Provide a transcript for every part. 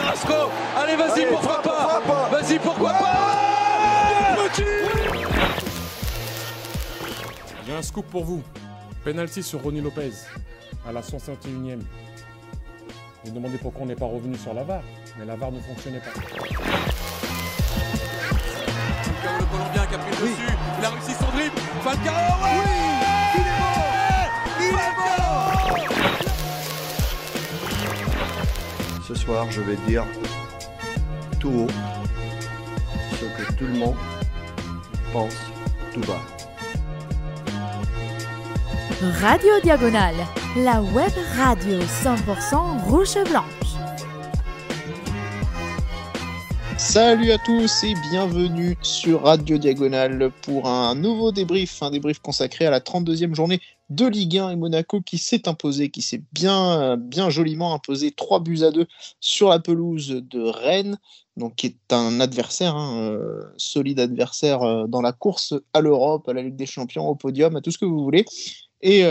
Carrasco. Allez, vas-y, pourquoi pas. Vas-y, pourquoi pas. J'ai un scoop pour vous. Penalty sur Ronny Lopez à la 61e. Vous demandez pourquoi on n'est pas revenu sur la VAR, mais la VAR ne fonctionnait pas. Le Colombien qui a pris le dessus, il a réussi son dribble. Falcao, ouais, oui, il est mort. Ce soir, je vais dire tout haut ce que tout le monde pense tout bas. Radio Diagonale, la web radio 100% rouge et blanche. Salut à tous et bienvenue sur Radio Diagonale pour un nouveau débrief, consacré à la 32e journée de Ligue 1 et Monaco qui s'est bien joliment imposé 3-2 sur la pelouse de Rennes, donc qui est un adversaire, solide adversaire dans la course à l'Europe, à la Ligue des Champions, au podium, à tout ce que vous voulez. Et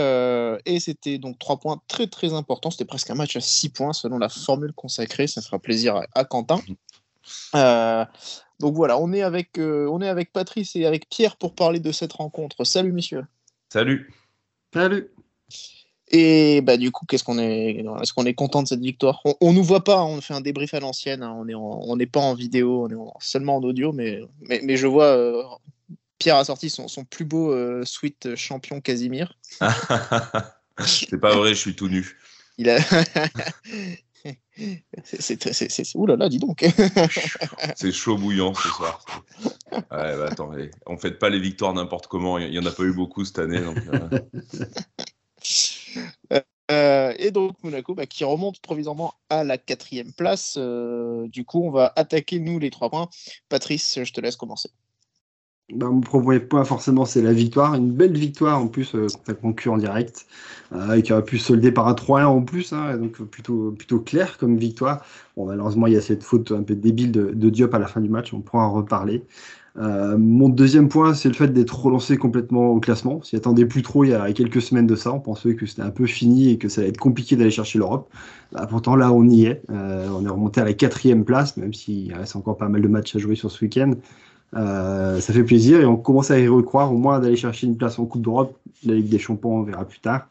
c'était donc 3 points très très importants, c'était presque un match à 6 points selon la formule consacrée, ça fera plaisir à Quentin. Donc voilà, on est avec Patrice et avec Pierre pour parler de cette rencontre. Salut messieurs. Salut. Et du coup, est-ce qu'on est content de cette victoire? On nous voit pas, on fait un débrief à l'ancienne, on n'est pas en vidéo, on est seulement en audio, mais je vois Pierre a sorti son plus beau sweat champion Casimir. C'est pas vrai, je suis tout nu. Il a ouh là là, dis donc. C'est chaud bouillant ce soir. Ouais, attends, on fête pas les victoires n'importe comment. Il y en a pas eu beaucoup cette année. Donc, et donc Monaco qui remonte provisoirement à la 4e place. Du coup, on va attaquer nous les 3 points. Patrice, je te laisse commencer. Mon premier point, forcément, c'est la victoire. Une belle victoire en plus contre un concurrent direct et qui aurait pu se solder par un 3-1 en plus. Donc plutôt clair comme victoire. Bon, malheureusement, il y a cette faute un peu débile de Diop à la fin du match. On pourra en reparler. Mon deuxième point, c'est le fait d'être relancé complètement au classement. On s'y attendait plus trop il y a quelques semaines de ça. On pensait que c'était un peu fini et que ça allait être compliqué d'aller chercher l'Europe. Pourtant, là, on y est. On est remonté à la 4e place, même s'il reste encore pas mal de matchs à jouer sur ce week-end. Ça fait plaisir et on commence à y recroire, au moins d'aller chercher une place en Coupe d'Europe. La Ligue des Champions, on verra plus tard.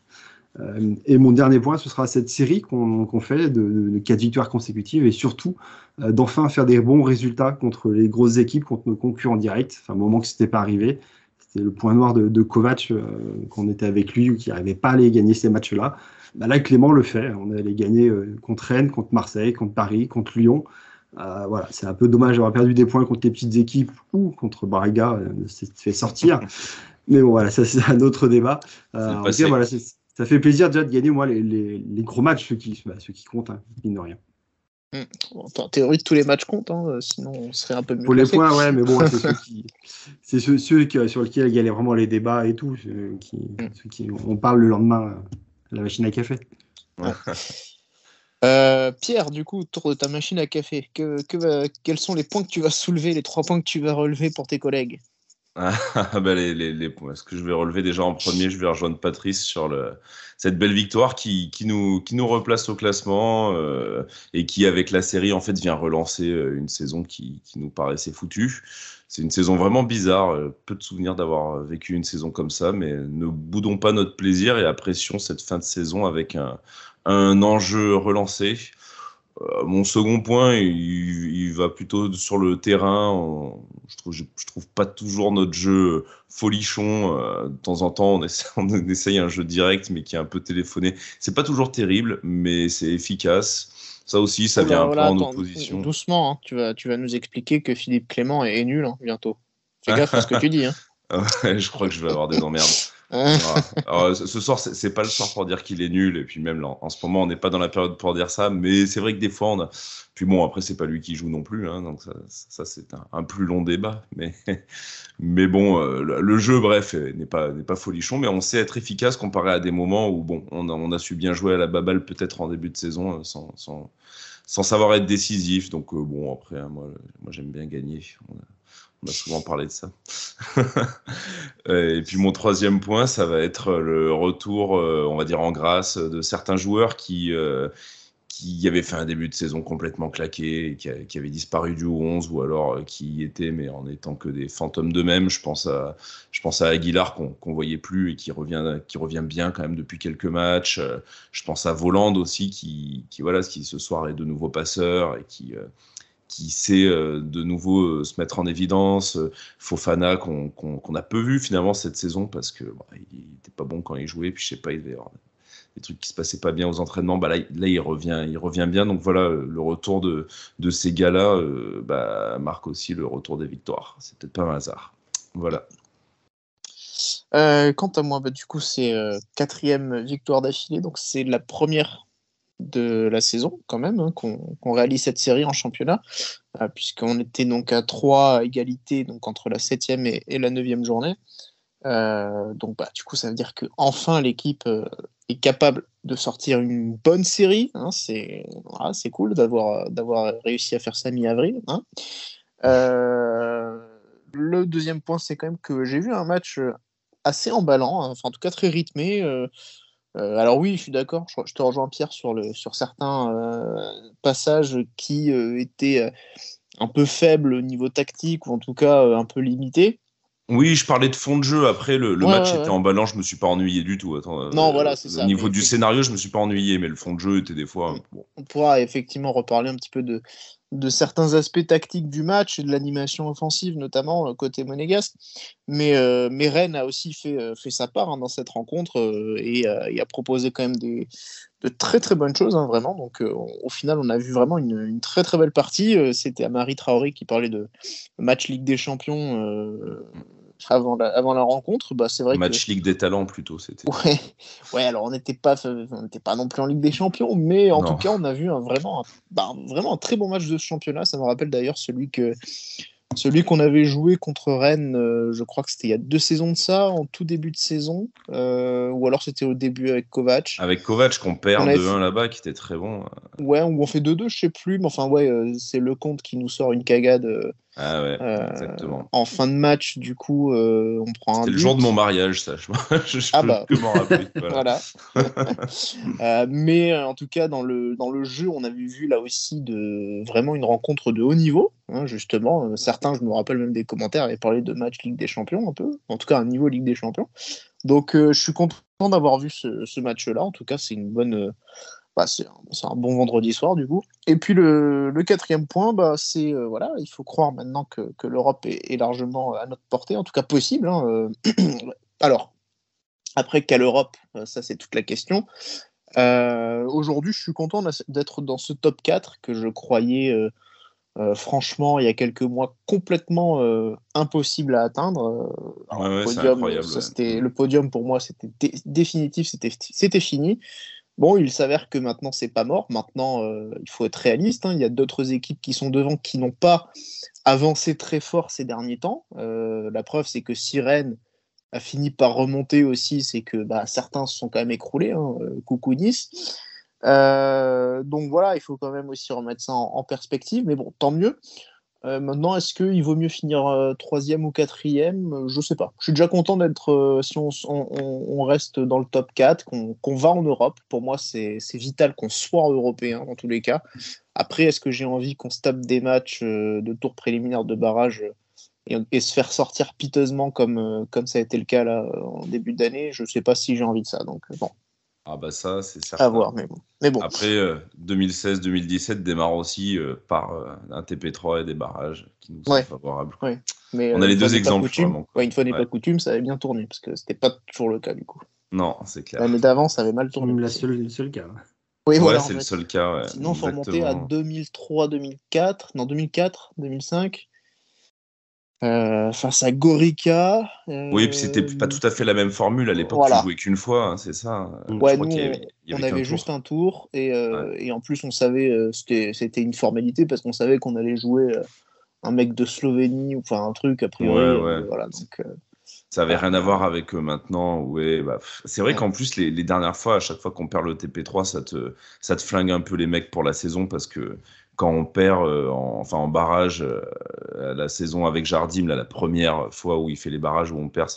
Et mon dernier point, ce sera cette série qu'on fait de 4 victoires consécutives et surtout d'enfin faire des bons résultats contre les grosses équipes, contre nos concurrents directs. Enfin, un moment que ce n'était pas arrivé. C'était le point noir de Kovac quand on était avec lui ou qui n'arrivait pas à aller gagner ces matchs-là. Là, Clément le fait. On allait gagner contre Rennes, contre Marseille, contre Paris, contre Lyon. Voilà, c'est un peu dommage d'avoir perdu des points contre les petites équipes ou contre Braga, s'est fait sortir. Mais bon, voilà, ça c'est un autre débat. En tout cas, voilà, ça fait plaisir déjà de gagner moi les gros matchs, ceux qui comptent, mine de rien. En théorie, tous les matchs comptent, sinon on serait un peu mieux. Pour les points, ouais, mais bon, c'est ceux sur lesquels il y a vraiment les débats et tout, ceux qui on parle le lendemain à la machine à café. Ouais. Pierre, du coup, autour de ta machine à café, quels sont les points que tu vas soulever, les 3 points que tu vas relever pour tes collègues? Les points. Ce que je vais relever déjà en premier, je vais rejoindre Patrice sur cette belle victoire qui nous replace au classement et qui, avec la série, en fait, vient relancer une saison qui nous paraissait foutue. C'est une saison vraiment bizarre. Peu de souvenirs d'avoir vécu une saison comme ça, mais ne boudons pas notre plaisir et apprécions cette fin de saison avec un enjeu relancé. Mon second point, il va plutôt sur le terrain. Je trouve pas toujours notre jeu folichon. De temps en temps, on essaye un jeu direct, mais qui est un peu téléphoné. C'est pas toujours terrible, mais c'est efficace. Ça aussi, ça vient un peu en opposition. Doucement, tu vas nous expliquer que Philippe Clément est nul bientôt. Fais gaffe à ce que tu dis. Je crois que je vais avoir des emmerdes. Alors, ce soir, c'est pas le soir pour dire qu'il est nul, et puis même là, en ce moment, on n'est pas dans la période pour dire ça, mais c'est vrai que des fois, puis bon, après, c'est pas lui qui joue non plus, donc ça c'est un plus long débat, mais bon, le jeu, bref, n'est pas folichon, mais on sait être efficace comparé à des moments où, bon, on a su bien jouer à la baballe peut-être en début de saison, sans savoir être décisif, donc bon, après, moi j'aime bien gagner. On a souvent parlé de ça. Et puis mon troisième point, ça va être le retour, on va dire en grâce, de certains joueurs qui qui avait fait un début de saison complètement claqué, qui avait disparu du 11, ou alors qui y était, mais en étant que des fantômes d'eux-mêmes. Je pense à Aguilar qu'on voyait plus et qui revient bien quand même depuis quelques matchs. Je pense à Voland aussi, qui ce soir est de nouveau passeur et qui sait de nouveau se mettre en évidence. Fofana qu'on a peu vu finalement cette saison parce que il n'était pas bon quand il jouait, puis je sais pas, il devait y avoir des trucs qui se passaient pas bien aux entraînements. Là il revient bien. Donc voilà, le retour de ces gars-là marque aussi le retour des victoires. C'est peut-être pas un hasard. Voilà. Quant à moi, du coup, c'est 4e victoire d'affilée, donc c'est la première de la saison quand même, hein, qu'on réalise cette série en championnat, puisqu'on était donc à 3 à égalité, donc entre la 7e et la 9e journée. Donc du coup, ça veut dire que enfin l'équipe est capable de sortir une bonne série, hein. C'est cool d'avoir réussi à faire ça mi-avril, hein. Le deuxième point, c'est quand même que j'ai vu un match assez emballant, hein, enfin en tout cas très rythmé. Alors oui, je suis d'accord, je te rejoins Pierre sur certains passages qui étaient un peu faibles au niveau tactique, ou en tout cas un peu limités. Oui, je parlais de fond de jeu. Après, le match était emballant, je me suis pas ennuyé du tout. Non, voilà, c'est ça. Au niveau du scénario, je me suis pas ennuyé, mais le fond de jeu était des fois. Bon. On pourra effectivement reparler un petit peu de certains aspects tactiques du match et de l'animation offensive, notamment côté monégasque. Mais Rennes a aussi fait sa part, hein, dans cette rencontre et a proposé quand même de très très bonnes choses, hein, vraiment. Donc au final, on a vu vraiment une très très belle partie. C'était Amari Traoré qui parlait de match Ligue des Champions avant la rencontre. C'est vrai match Ligue des Talents plutôt, c'était. Ouais, alors on n'était pas non plus en Ligue des Champions, mais en tout cas on a vu vraiment un très bon match de ce championnat. Ça me rappelle d'ailleurs celui qu'on avait joué contre Rennes, je crois que c'était il y a 2 saisons de ça, en tout début de saison, ou alors c'était au début avec Kovac. Avec Kovac qu'on perd 2-1 là-bas, qui était très bon. Ouais, ou on fait 2-2, je sais plus, mais enfin ouais, c'est Lecomte qui nous sort une cagade. Exactement. En fin de match, du coup, on prend un but. C'était le jour de mon mariage, ça. Je peux m'en rappeler. Voilà. Mais en tout cas, dans le jeu, on avait vu là aussi vraiment une rencontre de haut niveau, hein, justement. Certains, je me rappelle même des commentaires, avaient parlé de match Ligue des Champions un peu, en tout cas un niveau Ligue des Champions. Donc je suis content d'avoir vu ce match-là. En tout cas, c'est une bonne... c'est un bon vendredi soir du coup. Et puis le 4e point, c'est il faut croire maintenant que l'Europe est largement à notre portée, en tout cas possible, hein. Alors après, quelle Europe, ça c'est toute la question. Aujourd'hui, je suis content d'être dans ce top 4 que je croyais franchement il y a quelques mois complètement impossible à atteindre. C'est incroyable. Le podium pour moi c'était définitif, c'était fini. Bon, il s'avère que maintenant, c'est pas mort. Maintenant, il faut être réaliste, hein. Il y a d'autres équipes qui sont devant qui n'ont pas avancé très fort ces derniers temps. La preuve, c'est que si Rennes a fini par remonter aussi, c'est que certains se sont quand même écroulés, hein. Coucou Nice. Donc voilà, il faut quand même aussi remettre ça en perspective. Mais bon, tant mieux. Maintenant, est-ce qu'il vaut mieux finir 3e ou 4e ? Je sais pas. Je suis déjà content d'être, si on reste dans le top 4, qu'on va en Europe. Pour moi, c'est vital qu'on soit européen dans tous les cas. Après, est-ce que j'ai envie qu'on se tape des matchs de tour préliminaire de barrage et se faire sortir piteusement comme ça a été le cas là, en début d'année ? Je sais pas si j'ai envie de ça. Donc bon. Ça, c'est certain. À voir, mais bon. Après, 2016-2017 démarre aussi par un TP3 et des barrages qui nous sont favorables. Ouais. Mais, on a les 2 exemples. Une fois n'est pas coutume, ça avait bien tourné, parce que c'était pas toujours le cas du coup. Non, c'est clair. L'année d'avant, ça avait mal tourné. Le seul cas. Oui, voilà, c'est le seul cas. Ouais. Sinon, il faut remonter à 2003, 2004, non 2004, 2005. Face à Gorica. Oui, puis c'était pas tout à fait la même formule. À l'époque, tu jouais qu'une fois, hein, c'est ça. Ouais, on avait juste un tour et en plus on savait c'était une formalité parce qu'on savait qu'on allait jouer un mec de Slovénie ou enfin un truc a priori. Voilà, Ça avait rien à voir avec eux maintenant. Ouais, c'est vrai qu'en plus, les dernières fois, à chaque fois qu'on perd le TP3, ça te flingue un peu les mecs pour la saison parce que quand on perd en barrage la saison avec Jardim, là, la première fois où il fait les barrages où on perd,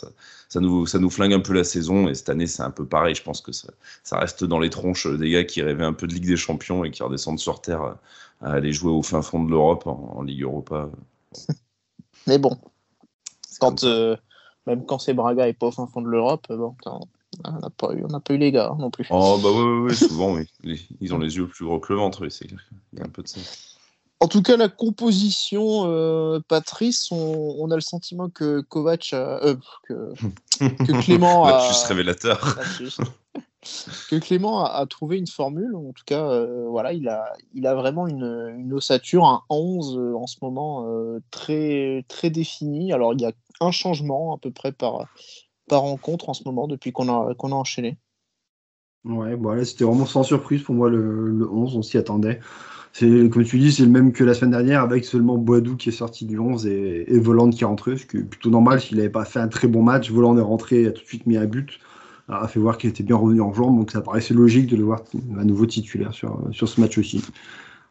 ça nous flingue un peu la saison. Et cette année, c'est un peu pareil. Je pense que ça reste dans les tronches des gars qui rêvaient un peu de Ligue des Champions et qui redescendent sur Terre à aller jouer au fin fond de l'Europe en Ligue Europa. Mais bon, même quand c'est Braga et pas au fin fond de l'Europe, bon, on n'a pas eu les gars non plus. Oh bah oui, souvent oui. Ils ont les yeux plus gros que le ventre, oui, c'est clair. Il y a un peu de ça. En tout cas, la composition, Patrice, on a le sentiment que Kovac, que Clément a... Lapsus révélateur. Que Clément a trouvé une formule. En tout cas, voilà, il a vraiment une ossature, un 11 en ce moment très, très défini. Alors, il y a un changement à peu près par rencontre en ce moment depuis qu'on a enchaîné. Ouais, bon, là, c'était vraiment sans surprise pour moi le 11, on s'y attendait. Comme tu dis, c'est le même que la semaine dernière, avec seulement Boadou qui est sorti du 11 et Voland qui est rentré, ce qui est plutôt normal s'il n'avait pas fait un très bon match. Voland est rentré, a tout de suite mis un but, a fait voir qu'il était bien revenu en jambes, donc ça paraissait logique de le voir à nouveau titulaire sur ce match aussi.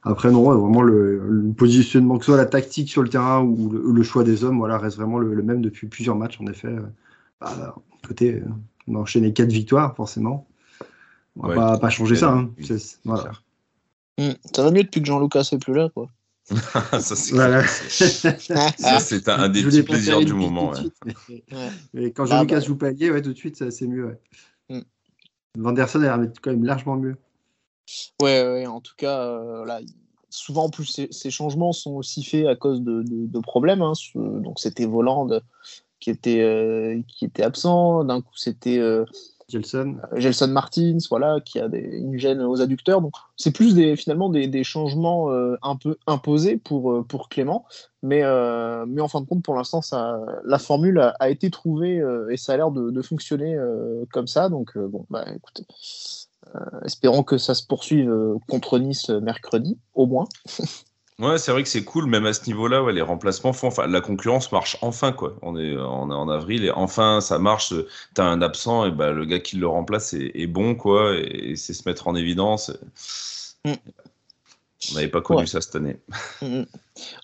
Après, non, vraiment le positionnement, que ce soit la tactique sur le terrain ou le choix des hommes, voilà, reste vraiment le même depuis plusieurs matchs, en effet. Côté, on a enchaîné 4 victoires, forcément. On va pas changer ça. Hein. Voilà. Ça va mieux depuis que Jean-Lucas n'est plus là, quoi. Ça, c'est un des petits plaisirs du moment. Mais quand Jean-Lucas joue palier, tout de suite, c'est mieux. Vanderson a l'air quand même largement mieux. Ouais, en tout cas, là, souvent, en plus, ces changements sont aussi faits à cause de problèmes. Hein. Donc, c'était Voland qui était absent. D'un coup, c'était Gelson Martins, voilà, qui a une gêne aux adducteurs. Donc, c'est plus finalement des changements un peu imposés pour Clément. Mais en fin de compte, pour l'instant, la formule a été trouvée et ça a l'air de fonctionner comme ça. Donc, écoutez, espérons que ça se poursuive contre Nice mercredi, au moins. Ouais, c'est vrai que c'est cool, même à ce niveau-là, les remplacements la concurrence marche enfin, quoi. On est en avril et enfin ça marche. T'as un absent et le gars qui le remplace est bon, quoi, et c'est se mettre en évidence. On n'avait pas connu ça cette année.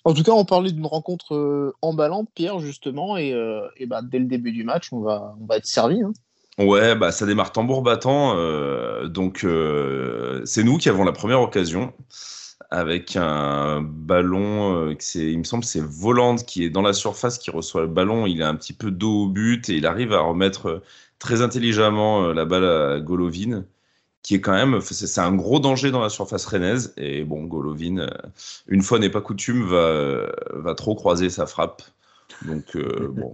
En tout cas, on parlait d'une rencontre emballante, Pierre, justement, et dès le début du match, on va être servi. Hein. Ouais, ça démarre tambour battant, donc c'est nous qui avons la première occasion. Avec un ballon, il me semble que c'est Voland qui est dans la surface, qui reçoit le ballon, il a un petit peu dos au but et il arrive à remettre très intelligemment la balle à Golovin, qui est quand même, c'est un gros danger dans la surface rennaise. Et bon, Golovin, une fois n'est pas coutume, va trop croiser sa frappe. Donc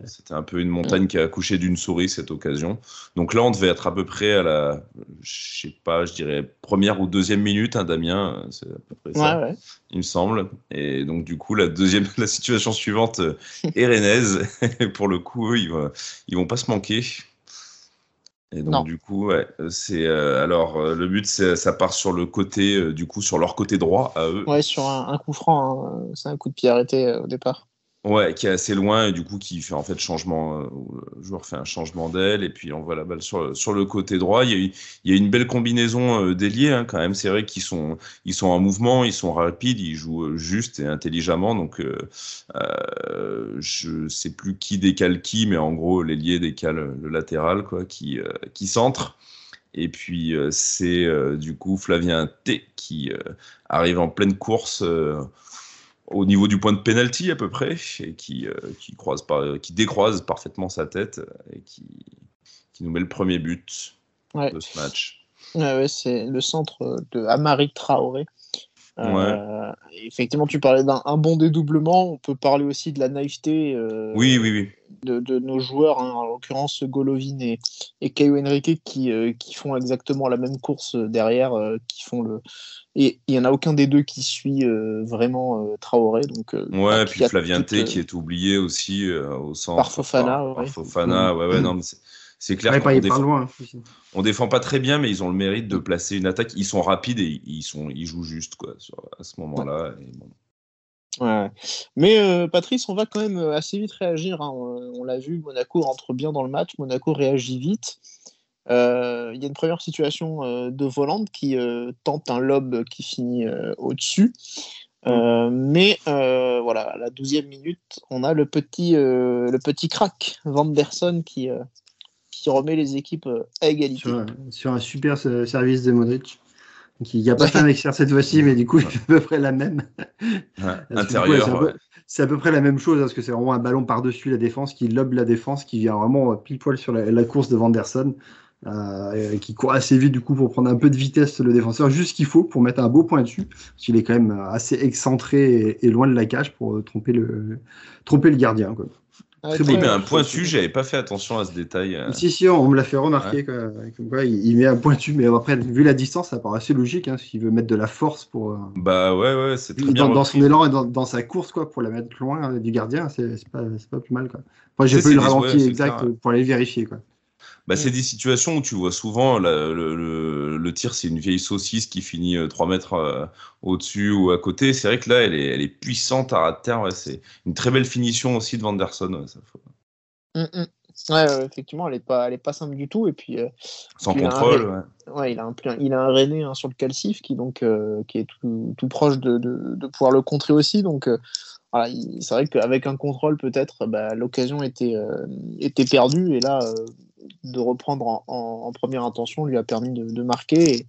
c'était un peu une montagne qui a accouché d'une souris cette occasion. Donc là, on devait être à peu près à la, je dirais première ou deuxième minute, hein, Damien, c'est à peu près ça, il me semble. Et donc du coup, la situation suivante est rennaise. Et pour le coup, eux, ils vont pas se manquer. Et donc du coup, c'est le but, ça part sur le côté, du coup, sur leur côté droit à eux. Ouais, sur un coup franc, hein. C'est un coup de pied arrêté au départ. Ouais, qui est assez loin et du coup qui fait en fait changement. Le joueur fait un changement d'aile et puis envoie la balle sur le côté droit. Il y a une belle combinaison d'ailiers, hein, quand même. C'est vrai qu'ils sont en mouvement, ils sont rapides, ils jouent juste et intelligemment. Donc je sais plus qui décale qui, mais en gros l'ailier décale le latéral, quoi, qui centre. Et puis c'est du coup Flavien T qui arrive en pleine course. Au niveau du point de pénalty à peu près, et qui décroise parfaitement sa tête et qui nous met le premier but de ce match. Ouais, c'est le centre de Amari Traoré. Effectivement, tu parlais d'un bon dédoublement. On peut parler aussi de la naïveté oui. de nos joueurs, hein, en l'occurrence Golovin et Caio Henrique qui font exactement la même course derrière, et il n'y en a aucun des deux qui suit vraiment Traoré. Donc, et puis Flavien T qui est oublié aussi au centre. Par Fofana. Par Fofana, non, mais c'est clair qu'on défend pas très bien, mais ils ont le mérite de placer une attaque. Ils sont rapides et ils jouent juste, quoi, à ce moment-là. Et bon. Ouais. Mais Patrice, on va quand même assez vite réagir, hein. On l'a vu, Monaco rentre bien dans le match, Monaco réagit vite. Il y a une première situation de Volante qui tente un lob qui finit au-dessus. Mais voilà, à la 12e minute, on a le petit crack, Vanderson, qui remet les équipes à égalité. Sur un super service de Modric. Il n'y a pas fait un expert cette fois-ci, mais du coup, il fait à peu près la même. Intérieur. C'est à peu près la même chose, parce que c'est vraiment un ballon par-dessus la défense, qui lobe la défense, qui vient vraiment pile poil sur la course de Vanderson, qui court assez vite du coup pour prendre un peu de vitesse le défenseur, juste ce qu'il faut pour mettre un beau point dessus, parce qu'il est quand même assez excentré et loin de la cage pour tromper le gardien, quoi. Il met un pointu, j'avais pas fait attention à ce détail. Si, on me l'a fait remarquer. Quoi, il met un pointu, mais après, vu la distance, ça paraît assez logique, hein, s'il veut mettre de la force pour. Bah ouais, c'est très bien. Dans son élan et dans sa course, quoi, pour la mettre loin du gardien, c'est pas plus mal, quoi. Après, j'ai pas eu le ralenti exact pour aller vérifier, quoi. Bah, c'est des situations où tu vois souvent le tir, c'est une vieille saucisse qui finit 3 mètres au-dessus ou à côté. C'est vrai que là, elle est puissante à ras de terre. Ouais, c'est une très belle finition aussi de Vanderson. Ouais, ça faut... Ouais, effectivement, elle est pas simple du tout. Et puis, sans contrôle. Il a un René sur le calcif qui est tout proche de pouvoir le contrer aussi. Donc, voilà, c'est vrai qu'avec un contrôle, peut-être, l'occasion était perdue. Et là, de reprendre en première intention lui a permis de marquer.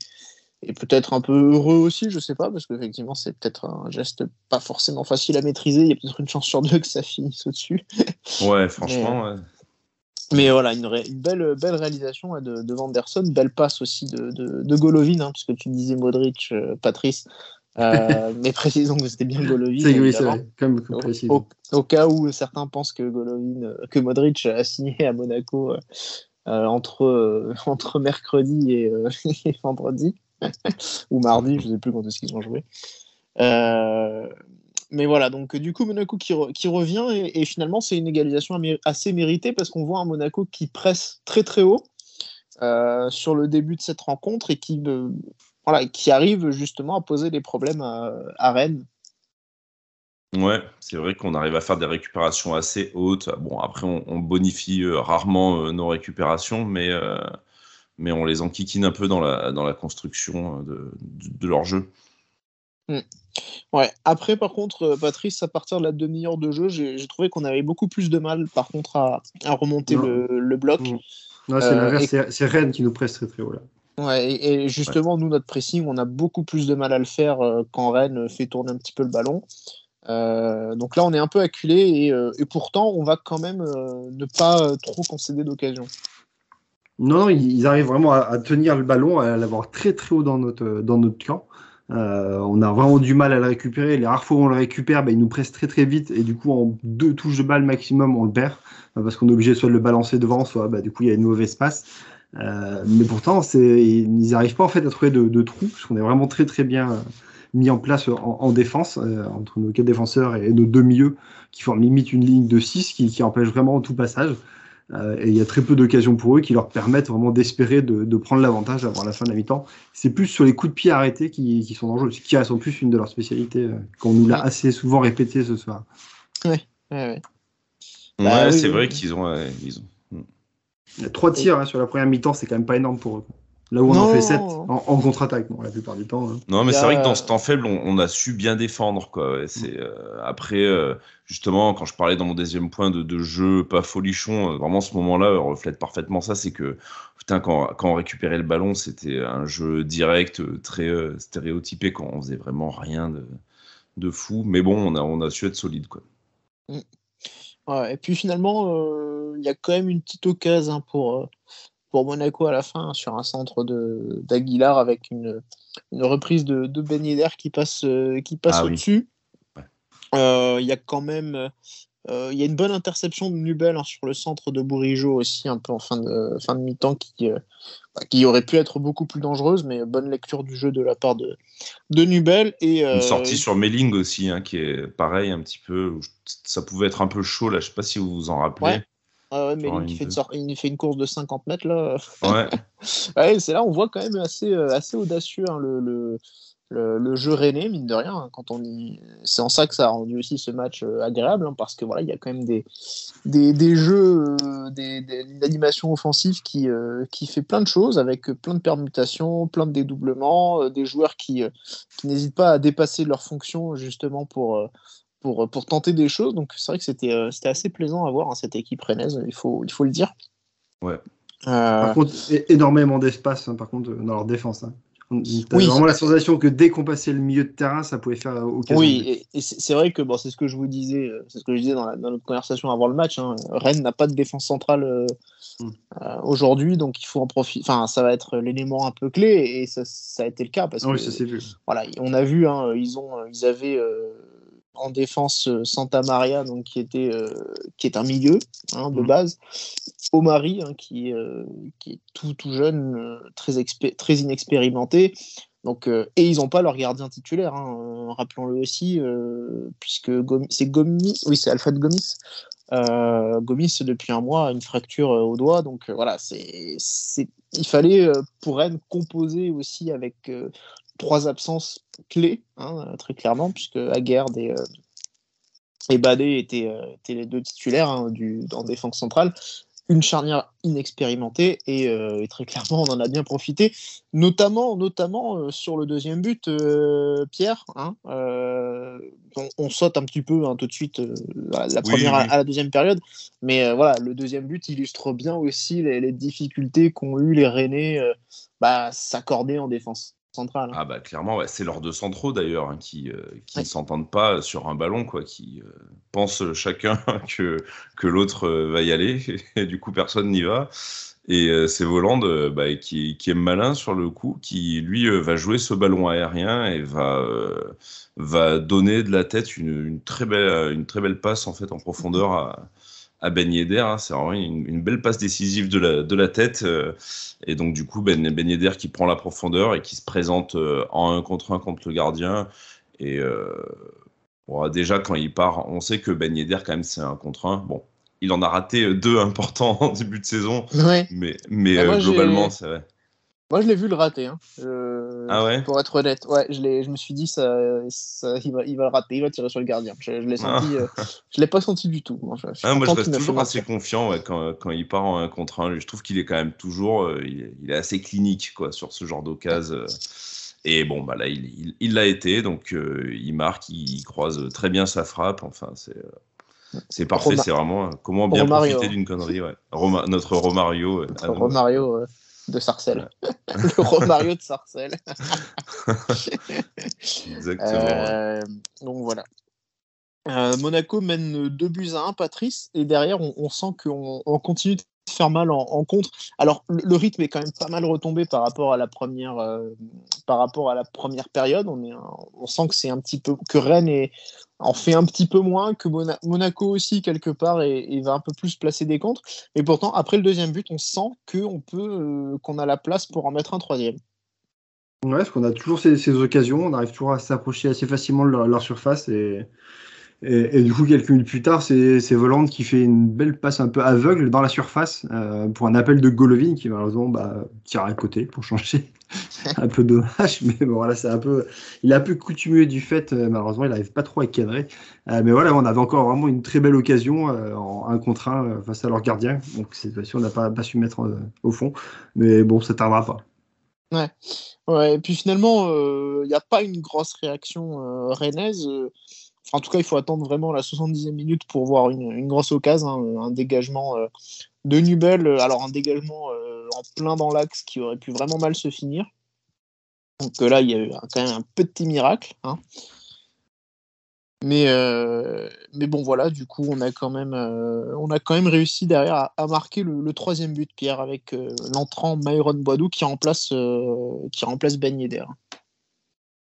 Et peut-être un peu heureux aussi, je sais pas, parce qu'effectivement, c'est peut-être un geste pas forcément facile à maîtriser. Il y a peut-être une chance sur deux que ça finisse au-dessus. Ouais, franchement, Mais voilà, une belle réalisation de Vanderson, belle passe aussi de Golovin, hein, puisque tu disais Modric, Patrice, mais précisons que c'était bien Golovin. Oui, c'est vrai, comme précis. Au cas où certains pensent que Modric a signé à Monaco entre mercredi et vendredi, ou mardi, je ne sais plus quand est-ce qu'ils ont joué. Mais voilà, donc du coup Monaco qui revient et finalement c'est une égalisation assez méritée parce qu'on voit un Monaco qui presse très très haut sur le début de cette rencontre et qui arrive justement à poser des problèmes à Rennes. Ouais, c'est vrai qu'on arrive à faire des récupérations assez hautes. Bon, après on bonifie rarement nos récupérations, mais on les enquiquine un peu dans la construction de leur jeu. Ouais. Après, par contre, Patrice, à partir de la demi-heure de jeu, j'ai trouvé qu'on avait beaucoup plus de mal, par contre, à remonter le bloc. Non, c'est l'inverse, c'est Rennes qui nous presse très très haut là. Ouais, et justement, nous, notre pressing, on a beaucoup plus de mal à le faire quand Rennes fait tourner un petit peu le ballon. Donc là, on est un peu acculé et pourtant, on va quand même ne pas trop concéder d'occasion. Non, ils arrivent vraiment à tenir le ballon, à l'avoir très très haut dans notre camp. On a vraiment du mal à le récupérer. Les rares fois où on le récupère, il nous presse très très vite et du coup en 2 touches de balle maximum on le perd parce qu'on est obligé soit de le balancer devant, soit du coup il y a une mauvaise passe. Mais pourtant ils n'arrivent pas en fait à trouver de trous parce qu'on est vraiment très très bien mis en place en défense entre nos 4 défenseurs et nos 2 milieux qui forment limite une ligne de 6 qui empêche vraiment tout passage. Et il y a très peu d'occasions pour eux qui leur permettent vraiment d'espérer de prendre l'avantage avant la fin de la mi-temps. C'est plus sur les coups de pied arrêtés qui sont dangereux, qui sont plus une de leurs spécialités, qu'on nous l'a assez souvent répété ce soir. Ouais, c'est vrai qu'ils ont... Il y a 3 tirs sur la première mi-temps, c'est quand même pas énorme pour eux. Là où on en fait 7 en contre-attaque, la plupart du temps. Hein. Non, mais c'est vrai que dans ce temps faible, on a su bien défendre, quoi. C'est, après, justement, quand je parlais dans mon deuxième point de jeu pas folichon, vraiment ce moment-là reflète parfaitement ça. C'est que, putain, quand on récupérait le ballon, c'était un jeu direct, très stéréotypé, quand on faisait vraiment rien de fou. Mais bon, on a su être solide, quoi. Ouais, et puis finalement, il y a quand même une petite occasion pour Monaco à la fin, sur un centre d'Aguilar avec une reprise de Ben Yedder qui passe au-dessus. Ouais. Il y a quand même il y a une bonne interception de Nubel sur le centre de Bourigeaud aussi, un peu en fin de mi-temps, qui aurait pu être beaucoup plus dangereuse, mais bonne lecture du jeu de la part de Nubel. Et, une sortie sur Melling aussi, qui est pareil un petit peu, ça pouvait être un peu chaud là, je sais pas si vous vous en rappelez. Ouais. Melling il fait une course de 50 mètres là. Ouais. Ouais, c'est là on voit quand même assez audacieux le jeu rennais, mine de rien. Hein, c'est en ça que ça a rendu aussi ce match agréable, hein, parce que voilà, il y a quand même des jeux, une animation offensive qui fait plein de choses, avec plein de permutations, plein de dédoublements, des joueurs qui n'hésitent pas à dépasser leurs fonctions justement pour tenter des choses. Donc c'est vrai que c'était assez plaisant à voir, hein, cette équipe rennaise, il faut le dire. Ouais. Par contre, énormément d'espace, hein, par contre, dans leur défense. Hein. T'as Oui. vraiment la sensation que dès qu'on passait le milieu de terrain, ça pouvait faire occasion. Oui, et c'est vrai que c'est ce que je vous disais, c'est ce que je disais dans notre conversation avant le match. Hein. Rennes n'a pas de défense centrale aujourd'hui, donc il faut en profiter. Enfin, ça va être l'élément un peu clé, et ça a été le cas parce que ça s'est vu. Voilà, on a vu, hein, ils avaient en défense Santa Maria, donc qui est un milieu, hein, de base. Omari, hein, qui est tout jeune, très inexpérimenté. Donc, et ils n'ont pas leur gardien titulaire, hein, rappelons-le aussi, puisque c'est Gomis, oui, c'est Alfred Gomis. Gomis, depuis un mois, a une fracture au doigt. Donc voilà, il fallait pour Rennes composer aussi avec 3 absences clés, hein, très clairement, puisque Aguerd et Badé étaient les 2 titulaires, hein, en défense centrale. Une charnière inexpérimentée, et très clairement on en a bien profité, notamment sur le deuxième but, Pierre, hein, on saute un petit peu, hein, tout de suite à la deuxième période, mais voilà, le deuxième but illustre bien aussi les difficultés qu'ont eu les Rennais s'accorder en défense centrale. Hein. Ah bah clairement, ouais, c'est leurs 2 centraux d'ailleurs, hein, qui ne s'entendent pas sur un ballon, quoi, qui pensent chacun que l'autre va y aller, et du coup personne n'y va. Et c'est Voland qui est malin sur le coup, qui lui va jouer ce ballon aérien et va donner de la tête une très belle passe en fait en profondeur à Ben Yedder, hein. C'est vraiment une belle passe décisive de la tête, et donc du coup Ben Yedder qui prend la profondeur et qui se présente en 1 contre 1 contre le gardien, et déjà quand il part, on sait que Ben Yedder quand même c'est 1 contre 1, bon, il en a raté 2 importants en début de saison, ouais. mais globalement c'est vrai. Moi, je l'ai vu le rater. Hein. Ah ouais. Pour être honnête, ouais, je me suis dit il va le rater, il va tirer sur le gardien. Je l'ai senti, je l'ai pas senti du tout. Moi, je reste toujours assez confiant, ouais, quand il part en 1 contre 1. Je trouve qu'il est quand même toujours, il est assez clinique, quoi, sur ce genre d'occasion. Et bon, là, il l'a été, donc il marque, il croise très bien sa frappe. Enfin, c'est parfait. C'est vraiment comment bien profiter d'une connerie. Ouais. Notre Romario. Romario. De Sarcelles. Le Romario de Sarcelles. Exactement. Donc voilà. Monaco mène 2-1, Patrice, et derrière on sent qu'on continue de faire mal en contre. Alors le rythme est quand même pas mal retombé par rapport à la première période. On sent que c'est un petit peu que Rennes en fait un petit peu moins, que Monaco aussi quelque part et va un peu plus placer des contres. Et pourtant après le deuxième but, on sent qu'on a la place pour en mettre un troisième. Ouais, parce qu'on a toujours ces occasions, on arrive toujours à s'approcher assez facilement de leur surface, et du coup, quelques minutes plus tard, c'est Voland qui fait une belle passe un peu aveugle dans la surface pour un appel de Golovin qui malheureusement tire à côté pour changer. Un peu dommage, mais bon, voilà, il est un peu coutumier du fait, malheureusement, il n'arrive pas trop à cadrer. Mais voilà, on avait encore vraiment une très belle occasion en 1 contre 1 face à leur gardien. Donc cette fois-ci, on n'a pas su mettre au fond. Mais bon, ça ne tardera pas. Ouais, et puis finalement, il n'y a pas une grosse réaction rennaise. En tout cas, il faut attendre vraiment la 70e minute pour voir une grosse occasion, hein, un dégagement de Nubel. Alors, un dégagement en plein dans l'axe qui aurait pu vraiment mal se finir. Donc là, il y a eu quand même un petit miracle. Hein. Mais bon, voilà, du coup, on a quand même réussi derrière à marquer le troisième but, Pierre, avec l'entrant Myron Boadou qui remplace Ben Yedder.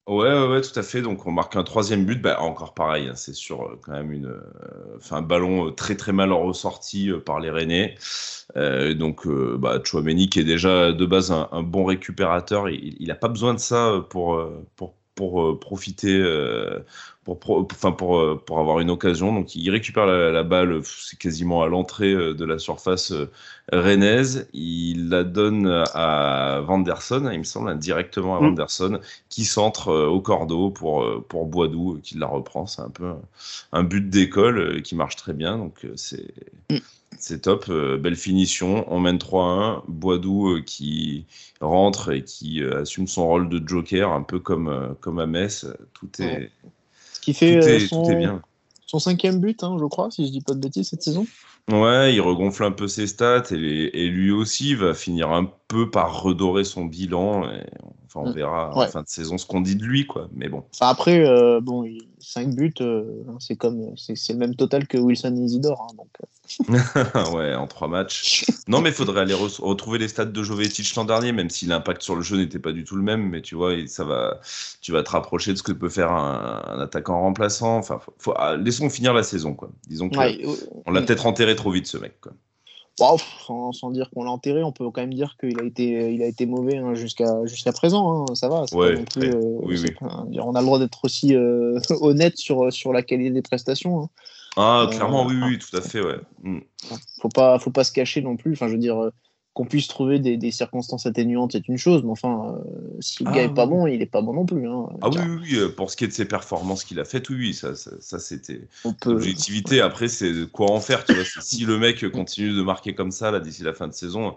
Ouais, tout à fait. Donc, on marque un troisième but. Encore pareil, hein, c'est sur quand même un ballon très très mal ressorti par les Rennais. Donc, Tchouaméni qui est déjà de base un bon récupérateur, il n'a pas besoin de ça pour pour profiter, pour avoir une occasion. Donc il récupère la balle, c'est quasiment à l'entrée de la surface rennaise. Il la donne à Vanderson, il me semble, directement à Vanderson, qui centre au cordeau pour Boadou, qui la reprend. C'est un peu un but d'école qui marche très bien. Donc c'est top, belle finition. On mène 3-1. Boadou qui rentre et qui assume son rôle de joker, un peu comme à Metz. Tout est bien. Son 5e but, hein, je crois, si je dis pas de bêtises, cette saison. Ouais, il regonfle un peu ses stats et lui aussi va finir un peu par redorer son bilan. On verra en fin de saison ce qu'on dit de lui, quoi. Mais bon. Enfin, après, 5 buts, c'est le même total que Wilson Isidore. Hein, donc. Ouais, en 3 matchs. Non, mais il faudrait aller retrouver les stats de Jovetic l'an dernier, même si l'impact sur le jeu n'était pas du tout le même. Mais tu vois, tu vas te rapprocher de ce que peut faire un attaquant remplaçant. Enfin, laissons finir la saison, quoi. Disons qu'on l'a peut-être enterré trop vite, ce mec, quoi. Wow, sans dire qu'on l'a enterré, on peut quand même dire qu'il a été mauvais, hein, jusqu'à présent. Hein, ça va. Ouais, pas non plus, oui. On a le droit d'être aussi honnête sur la qualité des prestations. Hein. Ah, clairement, oui, tout à fait, ouais. Faut pas se cacher non plus. Enfin, je veux dire, qu'on puisse trouver des circonstances atténuantes, c'est une chose, mais enfin, si le gars est pas bon, il est pas bon non plus. Hein, oui, pour ce qui est de ses performances qu'il a faites, oui, ça c'était l'objectivité. Après, c'est quoi en faire, tu vois. Si le mec continue de marquer comme ça, là, d'ici la fin de saison,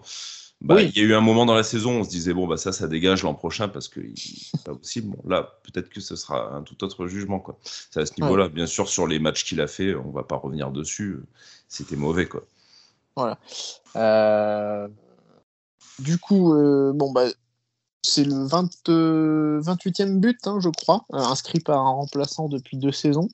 il y a eu un moment dans la saison où on se disait, bon, ça dégage l'an prochain parce que c'est pas possible. Bon, là, peut-être que ce sera un tout autre jugement, quoi. C'est à ce niveau-là. Bien sûr, sur les matchs qu'il a fait, on va pas revenir dessus. C'était mauvais, quoi. Voilà. Du coup, c'est le 28e but, hein, je crois, inscrit par un remplaçant depuis 2 saisons.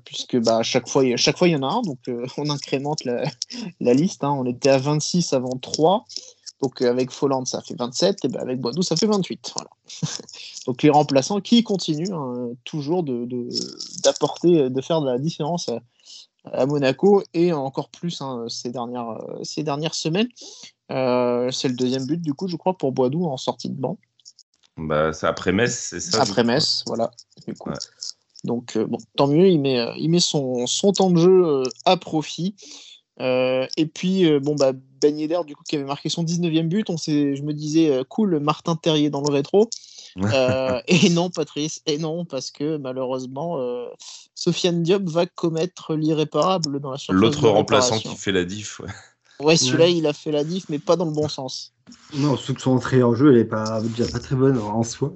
Puisque à chaque fois il y en a un, donc on incrémente la liste. Hein. On était à 26 avant 3, donc avec Folland ça fait 27, et avec Boadou ça fait 28. Voilà. Donc les remplaçants qui continuent toujours d'apporter, de faire de la différence à Monaco, et encore plus ces dernières semaines. C'est le 2e but du coup, je crois, pour Boadou en sortie de banc. C'est après Metz, c'est ça. Après Metz, voilà. Du coup. Ouais. Donc tant mieux, il met son temps de jeu à profit. Et puis Ben Yedder, du coup, qui avait marqué son 19e but, je me disais cool, Martin Terrier dans le rétro. Et non, Patrice, et non, parce que malheureusement Sofiane Diop va commettre l'irréparable dans la surface. L'autre remplaçant qui fait la diff. Ouais, celui-là, il a fait la diff, mais pas dans le bon sens. Non, surtout que son entrée en jeu, elle est déjà pas très bonne en soi.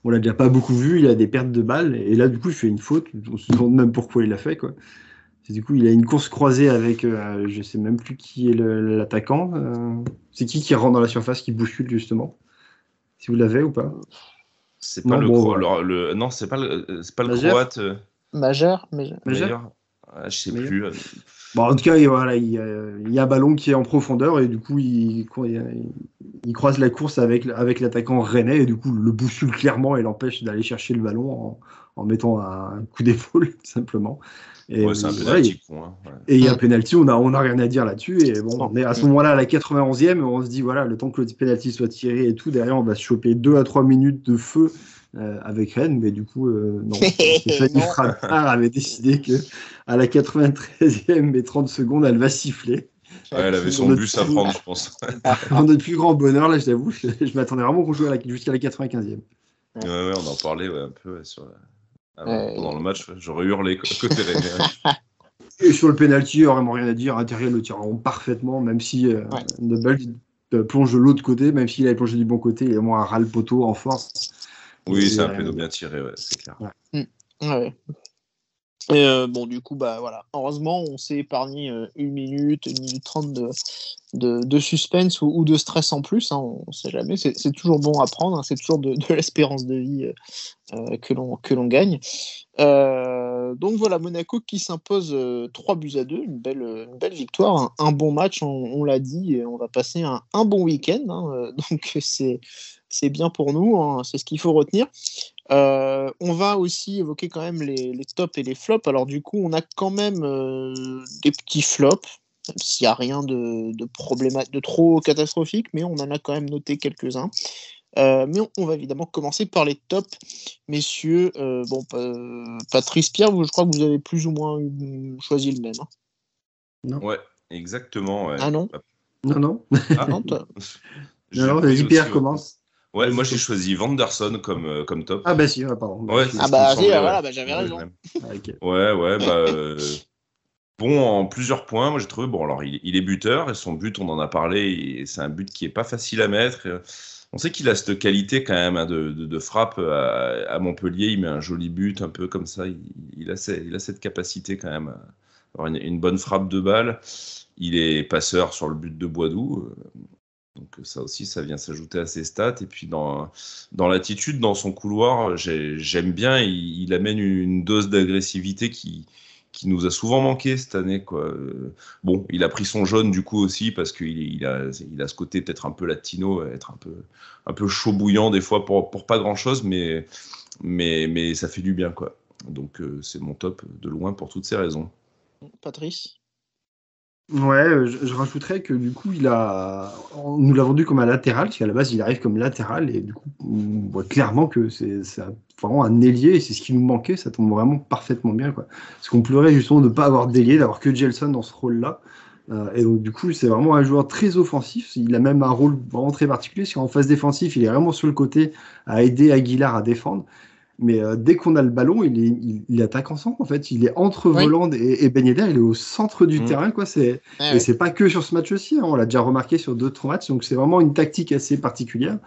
On l'a déjà pas beaucoup vu, il a des pertes de balles, et là, du coup, il fait une faute. On se demande même pourquoi il l'a fait, quoi. Du coup, il a une course croisée avec, je sais même plus qui est l'attaquant. C'est qui rentre dans la surface, qui bouscule, justement? Si vous l'avez ou pas? C'est pas non, c'est pas le croate. Majeur. Je sais plus. En tout cas, voilà, il y a un ballon qui est en profondeur, et du coup, il croise la course avec l'attaquant rennais, et du coup, le bouscule clairement et l'empêche d'aller chercher le ballon en mettant un coup d'épaule, simplement. Et c'est un penalty. Et il y a un penalty, on a rien à dire là-dessus. Et bon, on est à ce moment-là, à la 91e, on se dit, voilà, le temps que le penalty soit tiré et tout, derrière, on va se choper 2 à 3 minutes de feu avec Rennes, mais du coup, non. Stéphanie Frappard avait décidé que à la 93e et 30 secondes, elle va siffler. Ouais, elle avait son bus à prendre, je pense. Pour notre plus grand bonheur, là, je t'avoue, je m'attendais vraiment qu'on joue jusqu'à la 95e. Ouais, on en parlait un peu pendant le match. J'aurais hurlé côté Rennes. Et sur le penalty, il n'y a vraiment rien à dire. Terrier le tire parfaitement, même si Nobel plonge de l'autre côté, même s'il avait plongé du bon côté, il est moins un ras le poteau en force. Oui, c'est un péno bien tiré, c'est clair. Ouais. Et du coup, voilà. Heureusement, on s'est épargné 1 minute 30 de suspense ou de stress en plus. Hein, on ne sait jamais. C'est toujours bon à prendre. Hein, c'est toujours de l'espérance de vie que l'on gagne. Donc voilà, Monaco qui s'impose 3-2, une belle victoire, un bon match, on l'a dit, et on va passer un bon week-end. Hein, donc c'est bien pour nous, hein, c'est ce qu'il faut retenir. On va aussi évoquer quand même les tops et les flops. Alors du coup, on a quand même des petits flops, même s'il n'y a rien de trop catastrophique, mais on en a quand même noté quelques-uns. Mais on va évidemment commencer par les tops. Messieurs, Patrice, Pierre, je crois que vous avez plus ou moins choisi le même. Hein. Non. Ouais, exactement. Ouais. Ah non Non. Ah, Non, toi. Alors, vas-y, Pierre, commence. Ouais, moi j'ai choisi Vanderson comme top. Ah bah si, pardon. Ouais, Si. c'est ce qui me semblait, ouais. J'avais raison. Ah, ok. Ouais, bon en plusieurs points. Moi j'ai trouvé, bon alors il est buteur et son but, on en a parlé, et c'est un but qui est pas facile à mettre. On sait qu'il a cette qualité quand même de frappe à Montpellier. Il met un joli but un peu comme ça. Il a cette capacité quand même à avoir une bonne frappe de balle. Il est passeur sur le but de Boidou. Donc ça aussi, ça vient s'ajouter à ses stats. Et puis dans l'attitude, dans son couloir, j'aime bien. Il amène une dose d'agressivité qui nous a souvent manqué cette année, quoi. Bon, il a pris son jaune du coup aussi parce qu'il a ce côté peut-être un peu latino, être un peu chaud bouillant des fois pour pas grand-chose, mais ça fait du bien, quoi. Donc c'est mon top de loin pour toutes ces raisons. Patrice. Ouais, je rajouterais que du coup, on nous l'a vendu comme un latéral, parce qu'à la base, il arrive comme latéral, et du coup, on voit clairement que c'est vraiment un ailier, et c'est ce qui nous manquait, ça tombe vraiment parfaitement bien, quoi. Parce qu'on pleurait justement de ne pas avoir d'ailier, d'avoir que Gelson dans ce rôle-là. Et donc, du coup, c'est vraiment un joueur très offensif. Il a même un rôle vraiment très particulier, parce qu'en phase défensive, il est vraiment sur le côté à aider Aguilar à défendre. Mais dès qu'on a le ballon, il attaque ensemble, en fait. Il est entre Voland et Ben Yedder, il est au centre du terrain, quoi. C'est pas que sur ce match-ci, hein. On l'a déjà remarqué sur d'autres matchs, donc c'est vraiment une tactique assez particulière.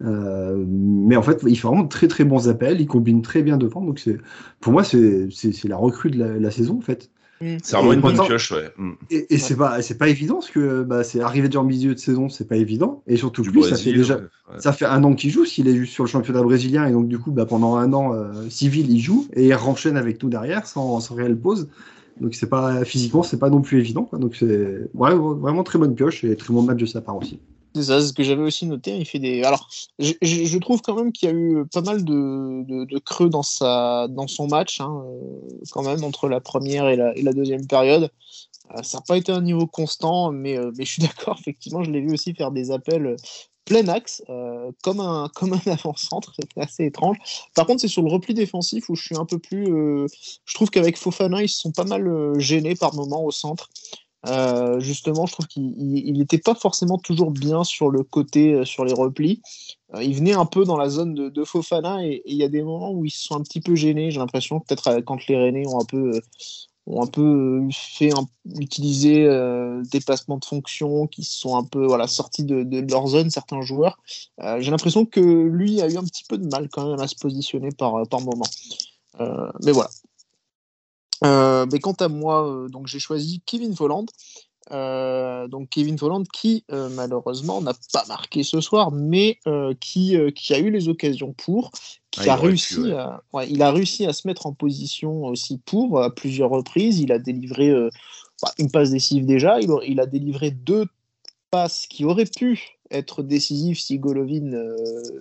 Mais en fait, il fait vraiment de très très bons appels, il combine très bien devant, donc pour moi, c'est la recrue de la saison, en fait. C'est vraiment une bonne pioche, ouais. Et c'est pas évident, parce que c'est arrivé déjà en milieu de saison, c'est pas évident. Et surtout que lui, Brésil, ça fait 1 an qu'il joue, s'il est juste sur le championnat brésilien, et donc du coup, pendant 1 an civil, il joue, et il renchaîne avec tout derrière, sans réelle pause. Donc physiquement, c'est pas non plus évident, quoi. Donc c'est vraiment très bonne pioche, et très bon match de sa part aussi. C'est ça, c'est ce que j'avais aussi noté. Il fait des. Alors, je trouve quand même qu'il y a eu pas mal de creux dans son match, hein, quand même, entre la première et la deuxième période. Ça n'a pas été un niveau constant, mais je suis d'accord, effectivement, je l'ai vu aussi faire des appels plein axe, comme un avant-centre. C'était assez étrange. Par contre, c'est sur le repli défensif où je suis un peu plus. Je trouve qu'avec Fofana, ils se sont pas mal gênés par moments au centre. Justement, je trouve qu'il n'était pas forcément toujours bien sur le côté, sur les replis. Il venait un peu dans la zone de Fofana, et il y a des moments où ils se sont un petit peu gênés. J'ai l'impression que peut-être quand les Rennais ont un peu fait utiliser des placements de fonction qui sont un peu sortis de leur zone, certains joueurs. J'ai l'impression que lui a eu un petit peu de mal quand même à se positionner par moment. Mais voilà. Mais quant à moi, donc j'ai choisi Kevin Volland. Donc Kevin Volland qui malheureusement n'a pas marqué ce soir, mais qui a eu les occasions il a réussi à se mettre en position aussi à plusieurs reprises. Il a délivré une passe décisive déjà. Il a délivré 2 passes qui auraient pu être décisives si Golovin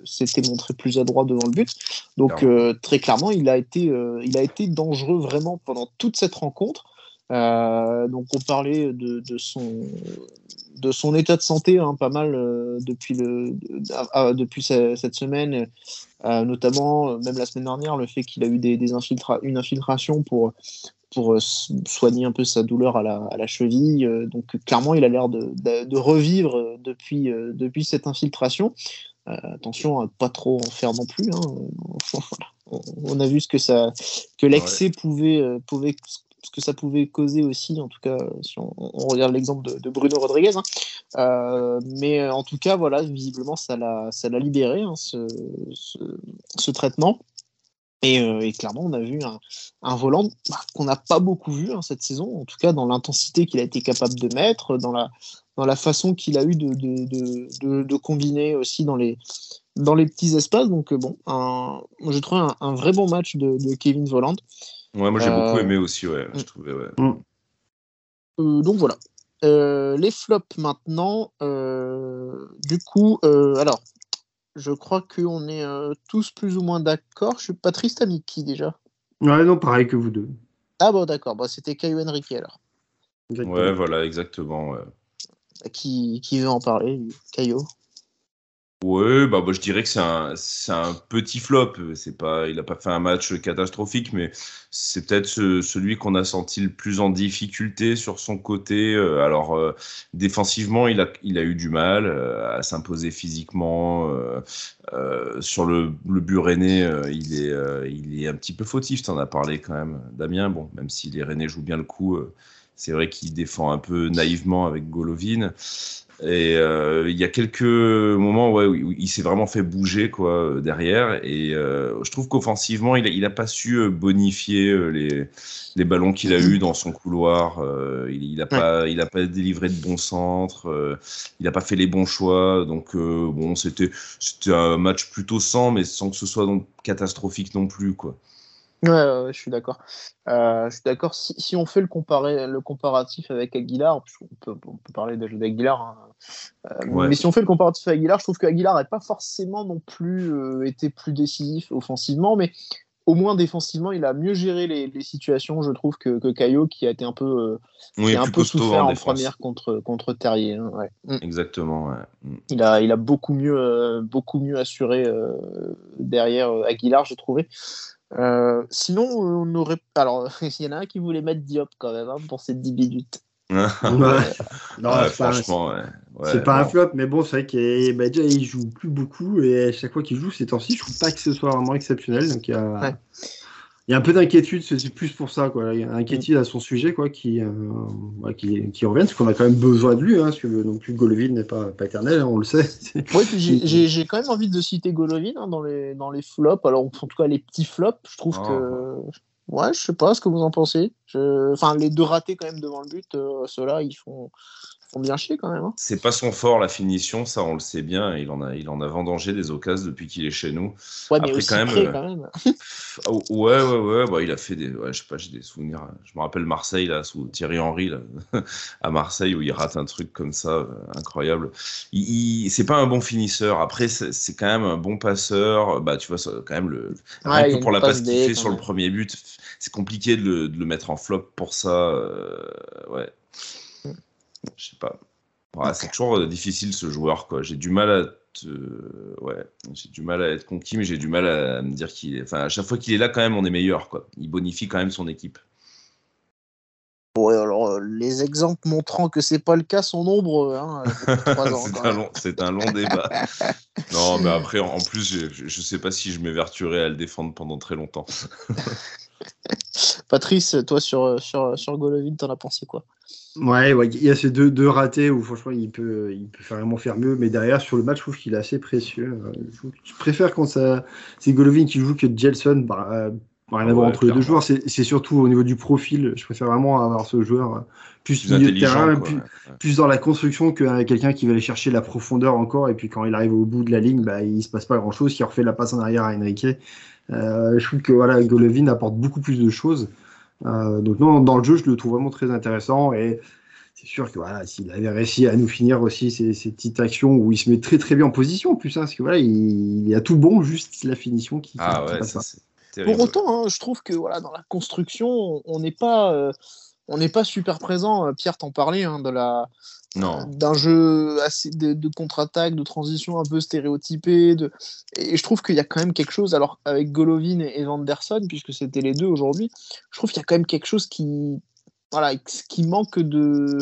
s'était montré plus adroit devant le but. Donc très clairement, il a été dangereux vraiment pendant toute cette rencontre. Donc on parlait de son état de santé, hein, pas mal depuis cette semaine, notamment même la semaine dernière, le fait qu'il a eu une infiltration pour soigner un peu sa douleur à la cheville. Donc clairement, il a l'air de revivre depuis cette infiltration. Attention à pas trop en faire non plus, hein. On a vu ce que l'excès ce que ça pouvait causer aussi, en tout cas si on regarde l'exemple de Bruno Rodriguez, hein. Mais en tout cas, voilà, visiblement ça l'a libéré, hein, ce traitement. Et clairement, on a vu un Volland qu'on n'a pas beaucoup vu, hein, cette saison, en tout cas dans l'intensité qu'il a été capable de mettre, dans la façon qu'il a eu de combiner aussi dans les petits espaces. Donc je trouve un vrai bon match de Kevin Volland. Ouais, moi j'ai beaucoup aimé aussi, ouais, je trouvais, ouais. Donc voilà. Les flops maintenant. Du coup, alors, je crois qu'on est tous plus ou moins d'accord. Je suis Patrice, t'as mis qui déjà ? Ouais, non, pareil que vous deux. Ah bon, d'accord. C'était Caio Henrique alors. Exactement. Ouais, voilà, exactement. Ouais. Qui veut en parler, Caio ? Ouais, bah, je dirais que c'est un petit flop. Il n'a pas fait un match catastrophique, mais c'est peut-être celui qu'on a senti le plus en difficulté sur son côté. Alors, défensivement, il a eu du mal à s'imposer physiquement. Sur le but rennais, il est un petit peu fautif. Tu en as parlé quand même, Damien. Bon, même si les Rennais jouent bien le coup, c'est vrai qu'il défend un peu naïvement avec Golovin. Et il y a quelques moments où il s'est vraiment fait bouger quoi, derrière. Et je trouve qu'offensivement, il a pas su bonifier les ballons qu'il a eu dans son couloir. Il a pas délivré de bons centres. Il n'a pas fait les bons choix. Donc bon, c'était un match plutôt mais sans que ce soit donc catastrophique non plus quoi. Ouais, je suis d'accord. Si on fait le comparatif avec Aguilar, on peut parler déjà d'Aguilar, hein. Ouais. Mais si on fait le comparatif avec Aguilar, je trouve qu'Aguilar n'a pas forcément non plus été plus décisif offensivement, mais au moins défensivement, il a mieux géré les situations, je trouve, que Caillot, qui a été un peu, Oui, qui a un plus peu costaud souffert en en défense. première contre Terrier. Hein, ouais. Exactement. Ouais. Il a beaucoup mieux assuré derrière Aguilar, j'ai trouvé. Sinon, on aurait. Alors, il y en a un qui voulait mettre Diop quand même pour ces 10 minutes. Ouais. Non, Franchement, c'est pas un flop, mais bon, c'est vrai qu'il déjà, il joue plus beaucoup et à chaque fois qu'il joue ces temps-ci, je trouve pas que ce soit vraiment exceptionnel. Donc il y a un peu d'inquiétude, c'est plus pour ça, quoi. Il y a une inquiétude à son sujet, quoi, qui revient, parce qu'on a quand même besoin de lui, hein, parce que non plus Golovin n'est pas éternel, hein, on le sait. Oui, puis j'ai quand même envie de citer Golovin hein, dans les flops. Alors, en tout cas, les petits flops, je trouve que. Ouais, je sais pas ce que vous en pensez. Enfin, les deux ratés quand même devant le but, ceux-là, ils font bien chier quand même. Hein. C'est pas son fort la finition, ça on le sait bien. Il en a vendangé des occasions depuis qu'il est chez nous. Ouais, mais après, aussi quand même. Ouais. Bah, il a fait des. Ouais, je sais pas, j'ai des souvenirs. Je me rappelle Marseille là, sous Thierry Henry là, à Marseille où il rate un truc comme ça, incroyable. C'est pas un bon finisseur. Après, c'est quand même un bon passeur. Bah, tu vois, quand même rien que pour la passe qu'il fait sur le premier but, c'est compliqué de le mettre en flop pour ça. Ouais. Je sais pas. Ouais, c'est toujours difficile ce joueur quoi. J'ai du mal à être conquis, mais j'ai du mal à me dire à chaque fois qu'il est là quand même on est meilleur quoi. Il bonifie quand même son équipe. Ouais, alors les exemples montrant que c'est pas le cas sont nombreux. Hein, 3 ans, c'est un long débat. Non, mais après en plus je sais pas si je m'évertuerai à le défendre pendant très longtemps. Patrice, toi sur Golovin, t'en as pensé quoi? Ouais, il y a ces deux ratés où franchement il peut vraiment faire mieux, mais derrière sur le match je trouve qu'il est assez précieux. Je préfère quand c'est Golovin qui joue que Gelson. Rien à voir entre les deux joueurs, c'est surtout au niveau du profil. Je préfère vraiment avoir ce joueur plus milieu de terrain, plus dans la construction que quelqu'un qui va aller chercher la profondeur encore. Et puis quand il arrive au bout de la ligne, il se passe pas grand chose. Qui refait la passe en arrière à Enrique. Je trouve que Golovin apporte beaucoup plus de choses. Donc non, dans le jeu, je le trouve vraiment très intéressant et c'est sûr que s'il avait réussi à nous finir aussi ces petites actions où il se met très très bien en position en plus, hein, parce que il a tout bon, juste la finition qui passe pas. Pour autant, hein, je trouve que dans la construction, on n'est pas super présent. Pierre t'en parlait hein, d'un jeu assez de contre-attaque, de transition un peu stéréotypé. Et je trouve qu'il y a quand même quelque chose, alors avec Golovin et Vanderson, puisque c'était les deux aujourd'hui, je trouve qu'il y a quand même quelque chose qui manque de...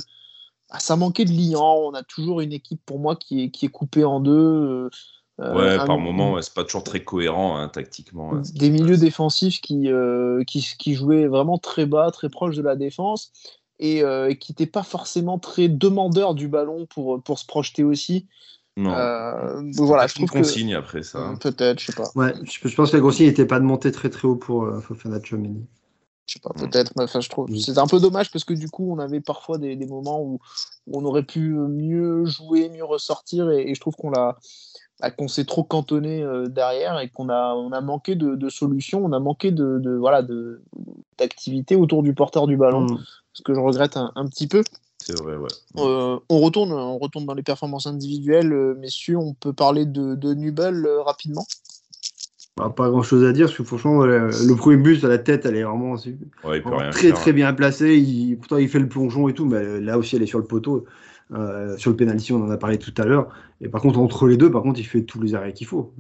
ça manquait de liant. On a toujours une équipe pour moi qui est coupée en deux. Par moment, c'est pas toujours très cohérent hein, tactiquement. Hein, des milieux défensifs qui jouaient vraiment très bas, très proche de la défense et qui n'étaient pas forcément très demandeurs du ballon pour se projeter aussi. Non. Je trouve consigne après ça. Hein. Peut-être, je sais pas. Ouais, je pense que la consigne n'était pas de monter très très haut pour Fofana Tchouaméni. Je sais pas, peut-être. Enfin, je trouve c'est un peu dommage parce que du coup, on avait parfois des moments où on aurait pu mieux jouer, mieux ressortir et je trouve qu'on s'est trop cantonné derrière et qu'on a manqué de solutions, on a manqué d'activité autour du porteur du ballon, ce que je regrette un petit peu. C'est vrai, ouais. On retourne dans les performances individuelles, messieurs, on peut parler de Nubel rapidement. Pas grand chose à dire parce que franchement le premier but à la tête elle est vraiment très très bien placée, pourtant il fait le plongeon et tout mais là aussi elle est sur le poteau. Sur le penalty, on en a parlé tout à l'heure. Et par contre, entre les deux, il fait tous les arrêts qu'il faut.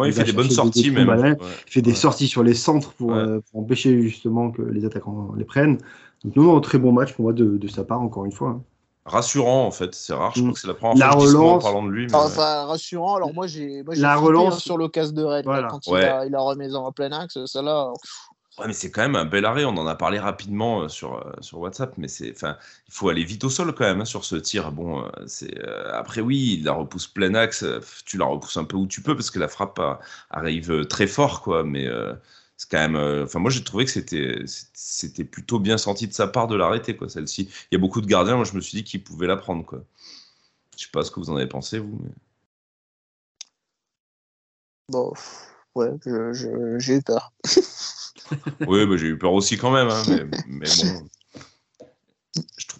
Il fait des bonnes sorties même. Ouais. Il fait des sorties sur les centres pour empêcher justement que les attaquants les prennent. Donc non, très bon match pour moi de sa part, encore une fois. Hein. Rassurant en fait, c'est rare. Je crois que c'est la première La fois que je dis relance, en parlant de lui. Mais rassurant. Alors moi j'ai la relance sur l'occasion de Rennes quand il a remis en plein axe, ça là. Ouais, mais c'est quand même un bel arrêt. On en a parlé rapidement sur WhatsApp, mais il faut aller vite au sol quand même sur ce tir. Bon, après oui, il la repousse plein axe. Tu la repousses un peu où tu peux parce que la frappe arrive très fort, quoi. Mais c'est quand même. Moi, j'ai trouvé que c'était plutôt bien senti de sa part de l'arrêter, quoi. Celle-ci. Il y a beaucoup de gardiens. Moi, je me suis dit qu'ils pouvaient la prendre, quoi. Je sais pas ce que vous en avez pensé, vous. Mais... Bon, ouais, j'ai eu peur. Oui, j'ai eu peur aussi quand même, hein, mais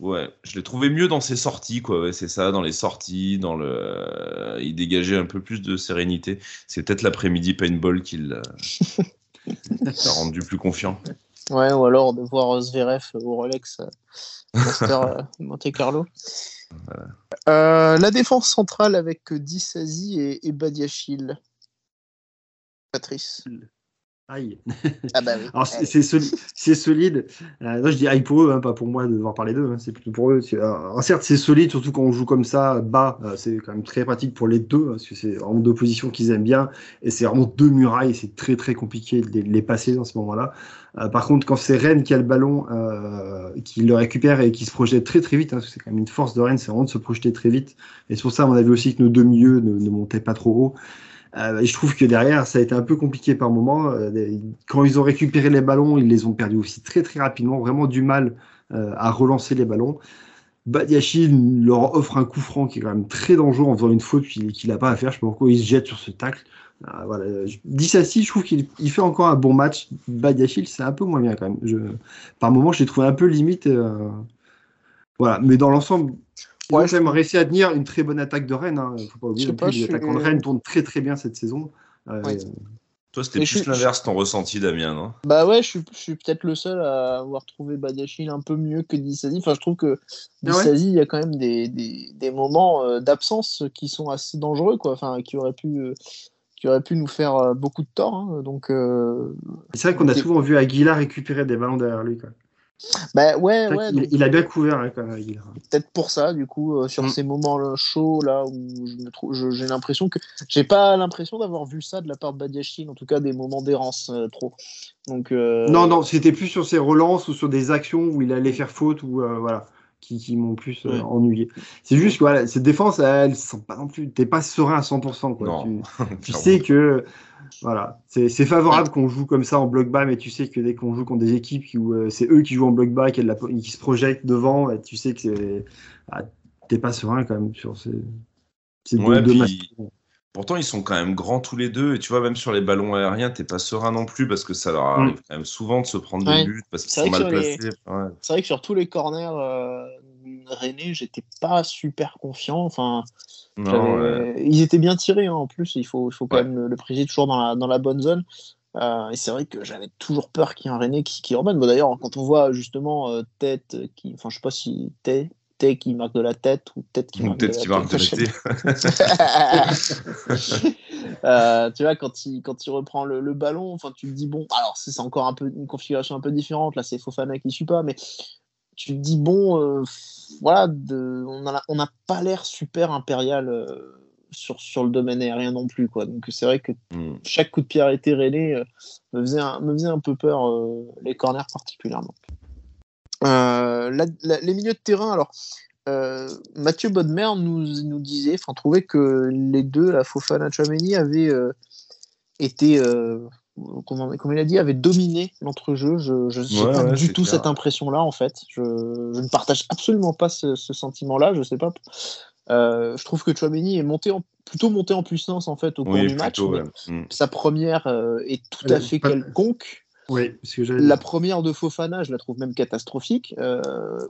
bon. Je l'ai trouvé mieux dans ses sorties, quoi. Ouais, c'est ça, dans les sorties, il dégageait un peu plus de sérénité. C'est peut-être l'après-midi paintball qui l'a rendu plus confiant. Ouais, ou alors de voir Zverev au Rolex Master Monte Carlo. Voilà. La défense centrale avec Disasi et Badiachil. Patrice. Aïe. Ah bah oui. Alors c'est solide. Moi je dis aïe pour eux, hein, pas pour moi de devoir parler d'eux. Hein, c'est plutôt pour eux. Certes c'est solide, surtout quand on joue comme ça bas. C'est quand même très pratique pour les deux parce que c'est vraiment deux positions qu'ils aiment bien et c'est vraiment deux murailles. C'est très très compliqué de les passer dans ce moment-là. Par contre quand c'est Rennes qui a le ballon, qui le récupère et qui se projette très très vite, hein, parce que c'est quand même une force de Rennes, c'est vraiment de se projeter très vite. Et c'est pour ça on a vu aussi que nos deux milieux ne montaient pas trop haut. Et je trouve que derrière, ça a été un peu compliqué par moment. Quand ils ont récupéré les ballons, ils les ont perdus aussi très très rapidement. Vraiment du mal à relancer les ballons. Badiachil leur offre un coup franc qui est quand même très dangereux en faisant une faute qu'il n'a pas à faire. Je ne sais pas pourquoi il se jette sur ce tacle. Voilà. Disasi, je trouve qu'il fait encore un bon match. Badiachil, c'est un peu moins bien quand même. Par moment, je l'ai trouvé un peu limite. Voilà. Mais dans l'ensemble... Ils ont quand même réussi à tenir une très bonne attaque de Rennes. Il ne faut pas oublier que les attaquants de Rennes tournent très très bien cette saison. Toi, c'était plus l'inverse, ton ressenti, Damien, non ? Bah ouais, je suis peut-être le seul à avoir trouvé Badiachil un peu mieux que Disasi. Enfin, je trouve que Disasi, il y a quand même des moments d'absence qui sont assez dangereux, quoi. Enfin, qui auraient pu nous faire beaucoup de tort. Hein. Donc, c'est vrai qu'on a souvent vu Aguilar récupérer des ballons derrière lui, quoi. Bah ouais. Il a bien couvert hein, quand même, Aguilar. Peut-être pour ça, du coup, sur ces moments chauds là où j'ai l'impression que j'ai pas l'impression d'avoir vu ça de la part de Badiachil, en tout cas des moments d'errance trop. Donc non, c'était plus sur ses relances ou sur des actions où il allait faire faute ou voilà. Qui m'ont plus ennuyé. C'est juste que voilà, cette défense, elles sont pas non plus. T'es pas serein à 100%. Quoi. Tu sais que voilà, c'est favorable qu'on joue comme ça en bloc bas, mais tu sais que dès qu'on joue contre des équipes où c'est eux qui jouent en bloc bas et qui se projettent devant, tu sais que t'es pas serein quand même sur ces deux matchs. Pourtant, ils sont quand même grands tous les deux. Et tu vois, même sur les ballons aériens, t'es pas serein non plus parce que ça leur arrive quand même souvent de se prendre des buts parce qu'ils sont mal placés. C'est vrai que sur tous les corners rennais, j'étais pas super confiant. Enfin, ils étaient bien tirés hein, en plus. Il faut quand même le préciser toujours dans la bonne zone. Et c'est vrai que j'avais toujours peur qu'il y ait un Rennais qui remonte. Bon, d'ailleurs, quand on voit justement Tête enfin, je sais pas si Tête qui marque de la tête ou Tête qui marque de la tête. Tu vois, quand il reprend le ballon, enfin, tu te dis bon. Alors c'est encore un peu une configuration un peu différente. Là, c'est Fofana qui suit pas, mais tu te dis bon, voilà, on n'a pas l'air super impérial sur le domaine aérien non plus, quoi. Donc c'est vrai que chaque coup de pied arrêté rennais me faisait un peu peur, les corners particulièrement. Les milieux de terrain, alors Mathieu Bodmer nous disait, enfin trouvait que les deux, la Fofana Tchouaméni, avaient été comme il a dit, avait dominé l'entrejeu. Je n'ai pas du tout cette impression-là, en fait. Je ne partage absolument pas ce sentiment-là. Je sais pas. Je trouve que Tchouaméni est plutôt monté en puissance, en fait, au cours du match. Sa première est tout à fait quelconque. Oui, la première de Fofana, je la trouve même catastrophique.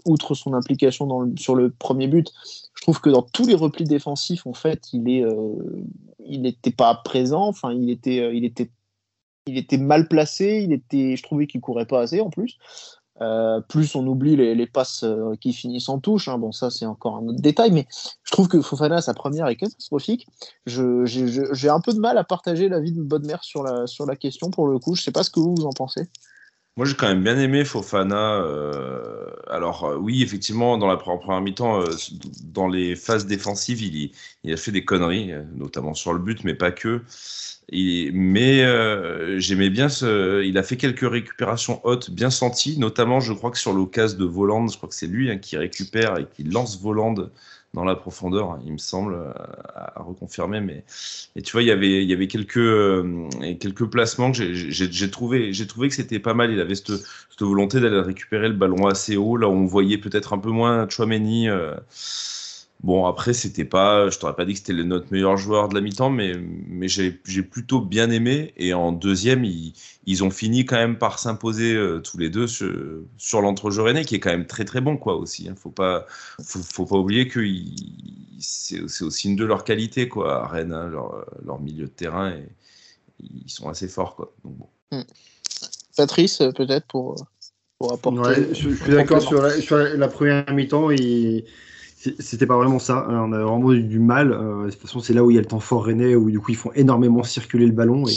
Outre son implication sur le premier but, je trouve que dans tous les replis défensifs, en fait, il n'était pas présent. Enfin, il était mal placé. Je trouvais qu'il courait pas assez en plus. Plus on oublie les passes qui finissent en touche. Bon, ça, c'est encore un autre détail, mais je trouve que Fofana, sa première est catastrophique. J'ai un peu de mal à partager l'avis de Bodmer sur la question, pour le coup. Je sais pas ce que vous en pensez. Moi, j'ai quand même bien aimé Fofana. Oui, effectivement, dans la première mi-temps, dans les phases défensives, il a fait des conneries, notamment sur le but, mais pas que. J'aimais bien il a fait quelques récupérations hautes bien senties, notamment je crois que sur l'occasion de Volland, je crois que c'est lui qui récupère et qui lance Volland dans la profondeur, il me semble, à reconfirmer, mais tu vois, il y avait quelques placements que j'ai trouvé que c'était pas mal. Il avait cette volonté d'aller récupérer le ballon assez haut, là où on voyait peut-être un peu moins Tchouaméni. Bon, après, je t'aurais pas dit que c'était notre meilleur joueur de la mi-temps, mais j'ai plutôt bien aimé. Et en deuxième, ils ont fini quand même par s'imposer tous les deux sur l'entrejeu rennais, qui est quand même très très bon, quoi, aussi. Faut pas oublier que c'est aussi une de leurs qualités, quoi, à Rennes, hein, leur milieu de terrain, et ils sont assez forts, quoi. Donc, bon. Patrice, peut-être pour apporter. Ouais, je suis d'accord sur la première mi-temps. C'était pas vraiment ça, on a vraiment eu du mal. De toute façon, c'est là où il y a le temps fort rennais, où du coup ils font énormément circuler le ballon et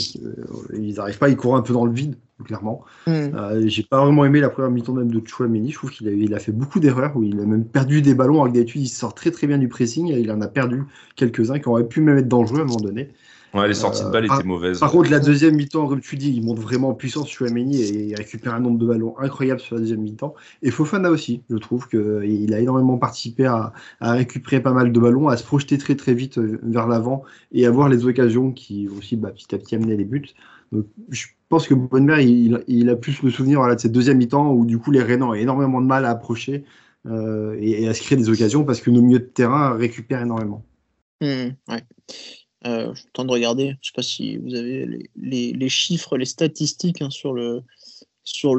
ils n'arrivent pas, ils courent un peu dans le vide, clairement. J'ai pas vraiment aimé la première mi-temps même de Tchouaméni. Je trouve qu'il a fait beaucoup d'erreurs, où il a même perdu des ballons, alors que d'habitude il sort très très bien du pressing, et il en a perdu quelques-uns qui auraient pu même être dangereux à un moment donné. Ouais, les sorties de balles étaient mauvaises. Par contre, la deuxième mi-temps, comme tu dis, il monte vraiment en puissance Tchouaméni et il récupère un nombre de ballons incroyable sur la deuxième mi-temps. Et Fofana aussi, je trouve qu'il a énormément participé à récupérer pas mal de ballons, à se projeter très très vite vers l'avant et avoir les occasions qui aussi petit à petit amenaient les buts. Donc, je pense que Bonnemer, il a plus le souvenir de cette deuxième mi-temps où du coup les Rennais ont énormément de mal à approcher et à se créer des occasions parce que nos milieux de terrain récupèrent énormément. Ouais. Je suis en train de regarder, je ne sais pas si vous avez les chiffres, les statistiques sur le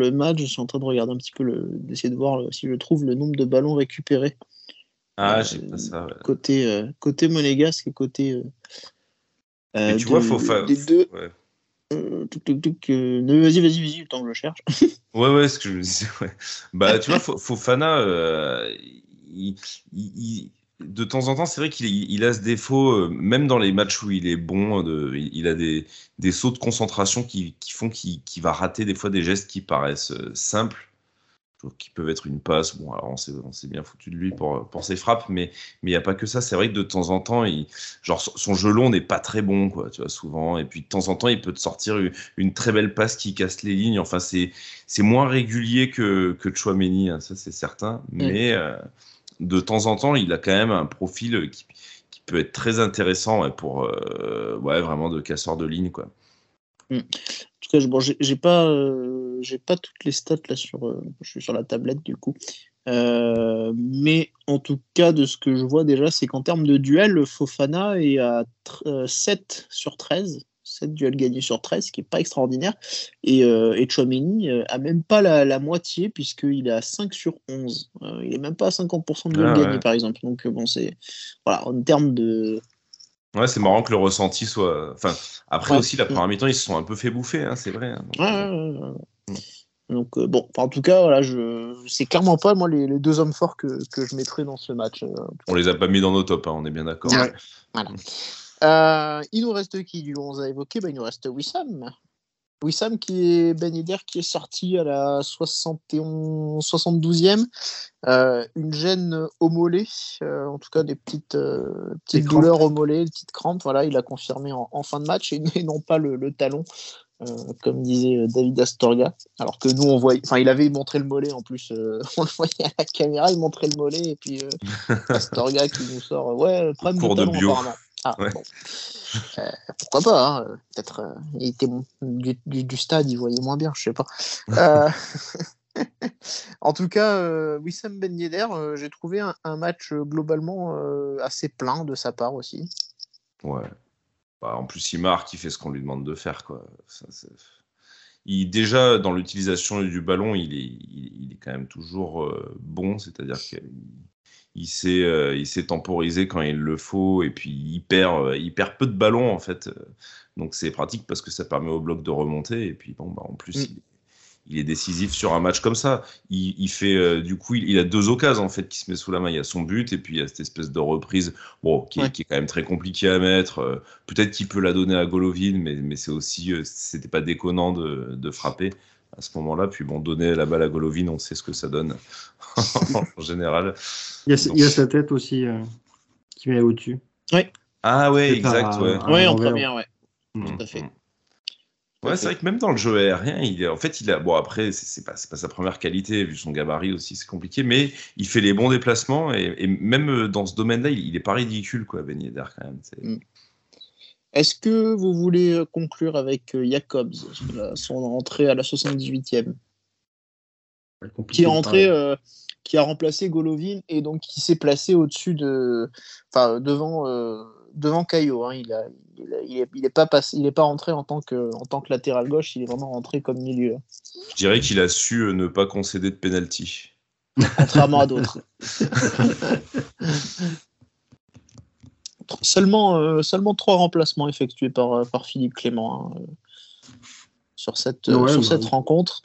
match. Je suis en train de regarder un petit peu, d'essayer de voir si je trouve le nombre de ballons récupérés. J'ai pas ça. Ouais. Côté monégasque et côté. Mais tu vois, Fofana. Des deux. Ouais. Vas-y, le temps que je cherche. Ouais, ce que je me disais. Ouais. Bah, tu vois, Fofana, de temps en temps, c'est vrai qu'il a ce défaut, même dans les matchs où il est bon, il a des sauts de concentration qui font qu'il va rater des fois des gestes qui paraissent simples, qui peuvent être une passe. Bon, alors on s'est bien foutu de lui pour ses frappes, mais il n'y a pas que ça. C'est vrai que de temps en temps, son jeu long n'est pas très bon, quoi, tu vois, souvent. Et puis de temps en temps, il peut te sortir une très belle passe qui casse les lignes. Enfin, c'est moins régulier que Tchouaméni, hein, ça c'est certain, mais de temps en temps, il a quand même un profil qui peut être très intéressant pour vraiment de casseur de ligne, quoi. En tout cas, j'ai pas toutes les stats là je suis sur la tablette du coup. Mais en tout cas, de ce que je vois déjà, c'est qu'en termes de duel, Fofana est à 7 sur 13. 7 duels gagnés sur 13, ce qui n'est pas extraordinaire. Et Tchouaméni a même pas la moitié, puisqu'il est à 5 sur 11. Il n'est même pas à 50% de duels gagnés, par exemple. Donc, c'est. Voilà, en termes de. Ouais, c'est marrant que le ressenti soit. Enfin, après aussi, la première mi-temps, ils se sont un peu fait bouffer, hein, c'est vrai. Hein, donc, en tout cas, voilà, c'est clairement pas, moi, les deux hommes forts que je mettrais dans ce match. On les a pas mis dans nos tops, hein, on est bien d'accord. Ouais. Voilà. Il nous reste qui du 11 à évoquer? Il nous reste Wissam. Wissam qui est Ben Yedder qui est sorti à la 72e. Une gêne au mollet, en tout cas des petites douleurs au mollet, des petites crampes. Voilà, il a confirmé en fin de match et non pas le talon, comme disait David Astorga. Alors que nous, on voyait. Enfin, il avait montré le mollet en plus. On le voyait à la caméra, il montrait le mollet et puis Astorga qui nous sort. Problème cours de talon, de bio. apparemment. Bon. Pourquoi pas, hein. Peut-être il était du stade, il voyait moins bien, je sais pas. En tout cas, Wissam Ben Yedder, j'ai trouvé un match globalement assez plein de sa part aussi. Ouais. En plus, il marque, il fait ce qu'on lui demande de faire, quoi. Déjà, dans l'utilisation du ballon, il est quand même toujours bon, c'est-à-dire qu'il sait temporiser quand il le faut, et puis il perd peu de ballons, en fait. Donc c'est pratique parce que ça permet au bloc de remonter, et puis en plus, il est décisif sur un match comme ça. Il fait, du coup, il a 2 occasions en fait qui se met sous la main. Il y a son but et puis il y a cette espèce de reprise, qui est quand même très compliquée à mettre. Peut-être qu'il peut la donner à Golovin, mais c'est aussi, c'était pas déconnant de frapper à ce moment-là. Puis donner la balle à Golovin, on sait ce que ça donne en général. Il y a sa tête aussi qui met au-dessus. Oui. Ah ouais, exact. Ouais, en première, ouais. Tout à fait. Ouais, c'est vrai que même dans le jeu aérien, bon, après, c'est pas sa première qualité, vu son gabarit aussi, c'est compliqué, mais il fait les bons déplacements, et même dans ce domaine-là, il est pas ridicule, quoi, Ben Yedder, quand même. Est-ce que vous voulez conclure avec Jacobs, son entrée à la 78e, qui est rentré, qui a remplacé Golovin, et donc qui s'est placé au-dessus devant Caio, hein. Il est pas rentré en tant que latéral gauche, il est vraiment rentré comme milieu. Je dirais qu'il a su ne pas concéder de penalty. Contrairement à d'autres. Seulement 3 remplacements effectués par Philippe Clément, hein, sur cette rencontre.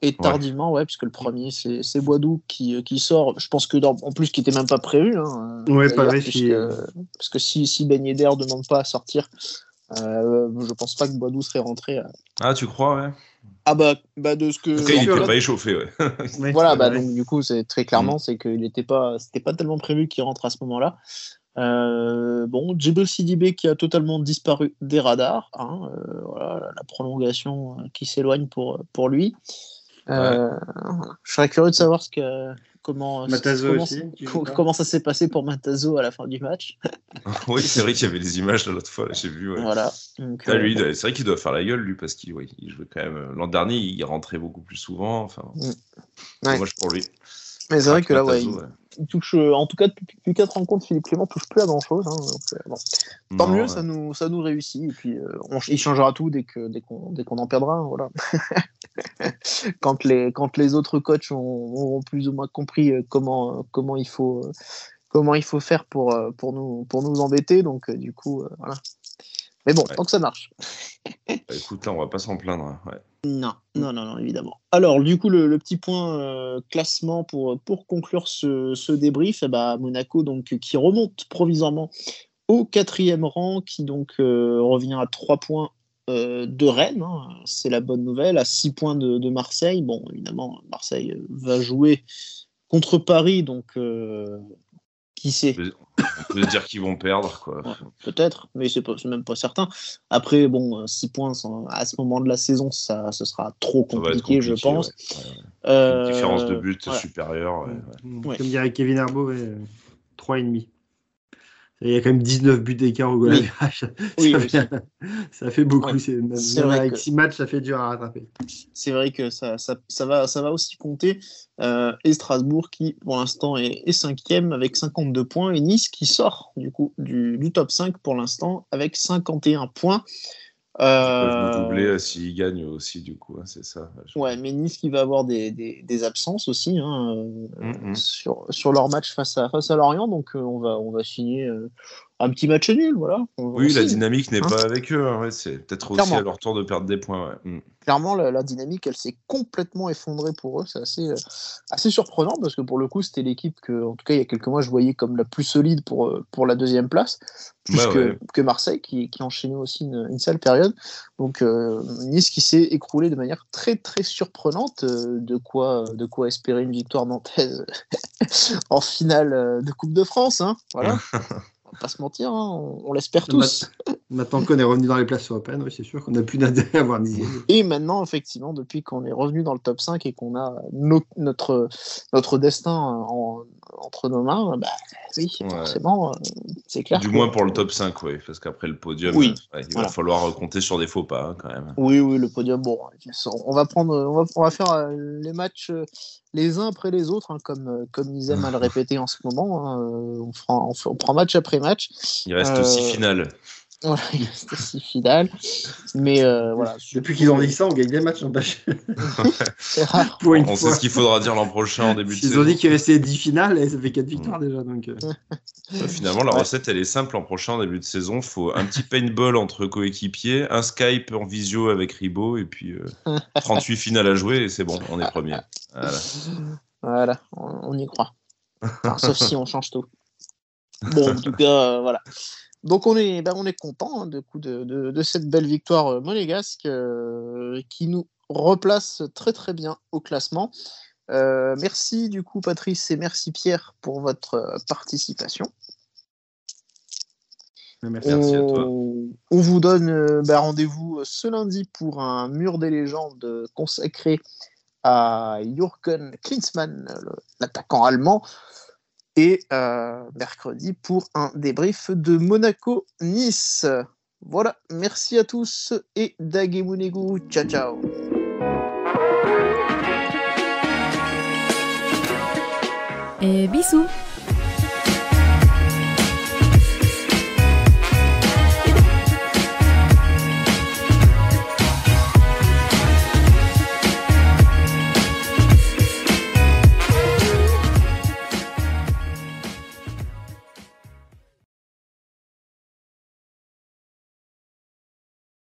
Et tardivement. Ouais, puisque le premier, c'est Boadou qui sort. Je pense que en plus, qui n'était même pas prévu. Hein, pas vérifié. Parce que si Ben Yedder ne demande pas à sortir, je pense pas que Boadou serait rentré. Ah, tu crois, ouais. Ah bah de ce que. En tout cas, il n'était pas échauffé, ouais. Voilà, donc du coup, c'est très clairement, c'est qu'il c'était pas tellement prévu qu'il rentre à ce moment-là. Djibril Sidibé qui a totalement disparu des radars, hein, voilà, la prolongation qui s'éloigne pour lui. Je serais curieux de savoir comment ça s'est passé pour Matazo à la fin du match. Oui, c'est vrai qu'il y avait des images l'autre fois, j'ai vu. Ouais. Voilà. Donc, lui, c'est vrai qu'il doit faire la gueule, lui, parce qu'il jouait quand même. L'an dernier, il rentrait beaucoup plus souvent. Enfin, dommage pour lui. Mais c'est vrai que là, il touche, en tout cas, depuis 4 rencontres, Philippe Clément touche plus à grand-chose. Hein, tant mieux, ça nous réussit. Et puis, il changera tout dès qu'on en perdra. Hein, voilà. quand les autres coachs auront plus ou moins compris comment il faut faire pour nous embêter. Donc, du coup, voilà. Mais bon, tant que ça marche. Écoute, là, on va pas s'en plaindre. Hein. Ouais. Non, évidemment. Alors, du coup, le petit point classement pour conclure ce débrief, Monaco, donc, qui remonte provisoirement au 4e rang, qui donc revient à 3 points de Rennes, hein, c'est la bonne nouvelle, à 6 points de Marseille. Bon, évidemment, Marseille va jouer contre Paris, donc qui sait. On peut dire qu'ils vont perdre, quoi. Ouais, peut-être, mais c'est même pas certain. Après, 6 points à ce moment de la saison, ce sera trop compliqué, je pense. Ouais. Une différence de but supérieure. Comme dirait Kevin Arbo, 3,5. Il y a quand même 19 buts d'écart au goal average. Ça fait beaucoup. Ouais. Avec 6 matchs, ça fait dur à rattraper. C'est vrai que ça va aussi compter. Et Strasbourg qui, pour l'instant, est 5e avec 52 points. Et Nice qui sort du coup du top 5 pour l'instant avec 51 points. Ils peuvent nous doubler s'ils gagnent aussi, du coup, hein, c'est ça. Ouais, mais Nice qui va avoir des absences aussi, hein, sur leur match face à Lorient, donc on va signer un petit match nul, voilà. La dynamique n'est pas avec eux, hein, c'est peut-être aussi à leur tour de perdre des points. Ouais. Clairement, la dynamique, elle s'est complètement effondrée pour eux, c'est assez surprenant, parce que pour le coup, c'était l'équipe que, en tout cas, il y a quelques mois, je voyais comme la plus solide pour la 2e place, plus que Marseille, qui enchaînait aussi une sale période. Donc, Nice qui s'est écroulé de manière très, très surprenante, de quoi espérer une victoire nantaise en finale de Coupe de France, hein, voilà. On va pas se mentir, hein, on l'espère tous. Maintenant qu'on est revenu dans les places européennes, oui, c'est sûr qu'on n'a plus d'intérêt à avoir misé. Et maintenant, effectivement, depuis qu'on est revenu dans le top 5 et qu'on a notre destin entre nos mains, forcément, c'est clair. Du moins pour le top 5, oui, parce qu'après le podium, il va falloir compter sur des faux pas, hein, quand même. Oui, le podium, on va faire les matchs les uns après les autres, hein, comme ils aiment à le répéter en ce moment. Hein, on prend match après match. Il reste 6 finales. Voilà, il reste 6 finales. Mais voilà. Depuis qu'ils ont dit ça, on gagne des matchs, n'empêche. C'est rare. Pour une On fois. sait ce qu'il faudra dire l'an prochain en début de Ils saison. ont dit qu'il restait 10 finales et ça fait 4 victoires déjà. Donc, Finalement, la recette, elle est simple. En prochain, en début de saison, il faut un petit paintball entre coéquipiers, un Skype en visio avec Ribot, et puis 38 finales à jouer, et c'est bon, on est premier. Voilà, on y croit. Enfin, sauf si on change tout. Bon, en tout cas, voilà. Donc on est content de cette belle victoire monégasque qui nous replace très très bien au classement. Merci du coup Patrice et merci Pierre pour votre participation. Merci à toi. On vous donne rendez-vous ce lundi pour un mur des légendes consacré à Jürgen Klinsmann, l'attaquant allemand, et mercredi pour un débrief de Monaco-Nice. Voilà, merci à tous et Dagemunegu, ciao ciao. Et bisous.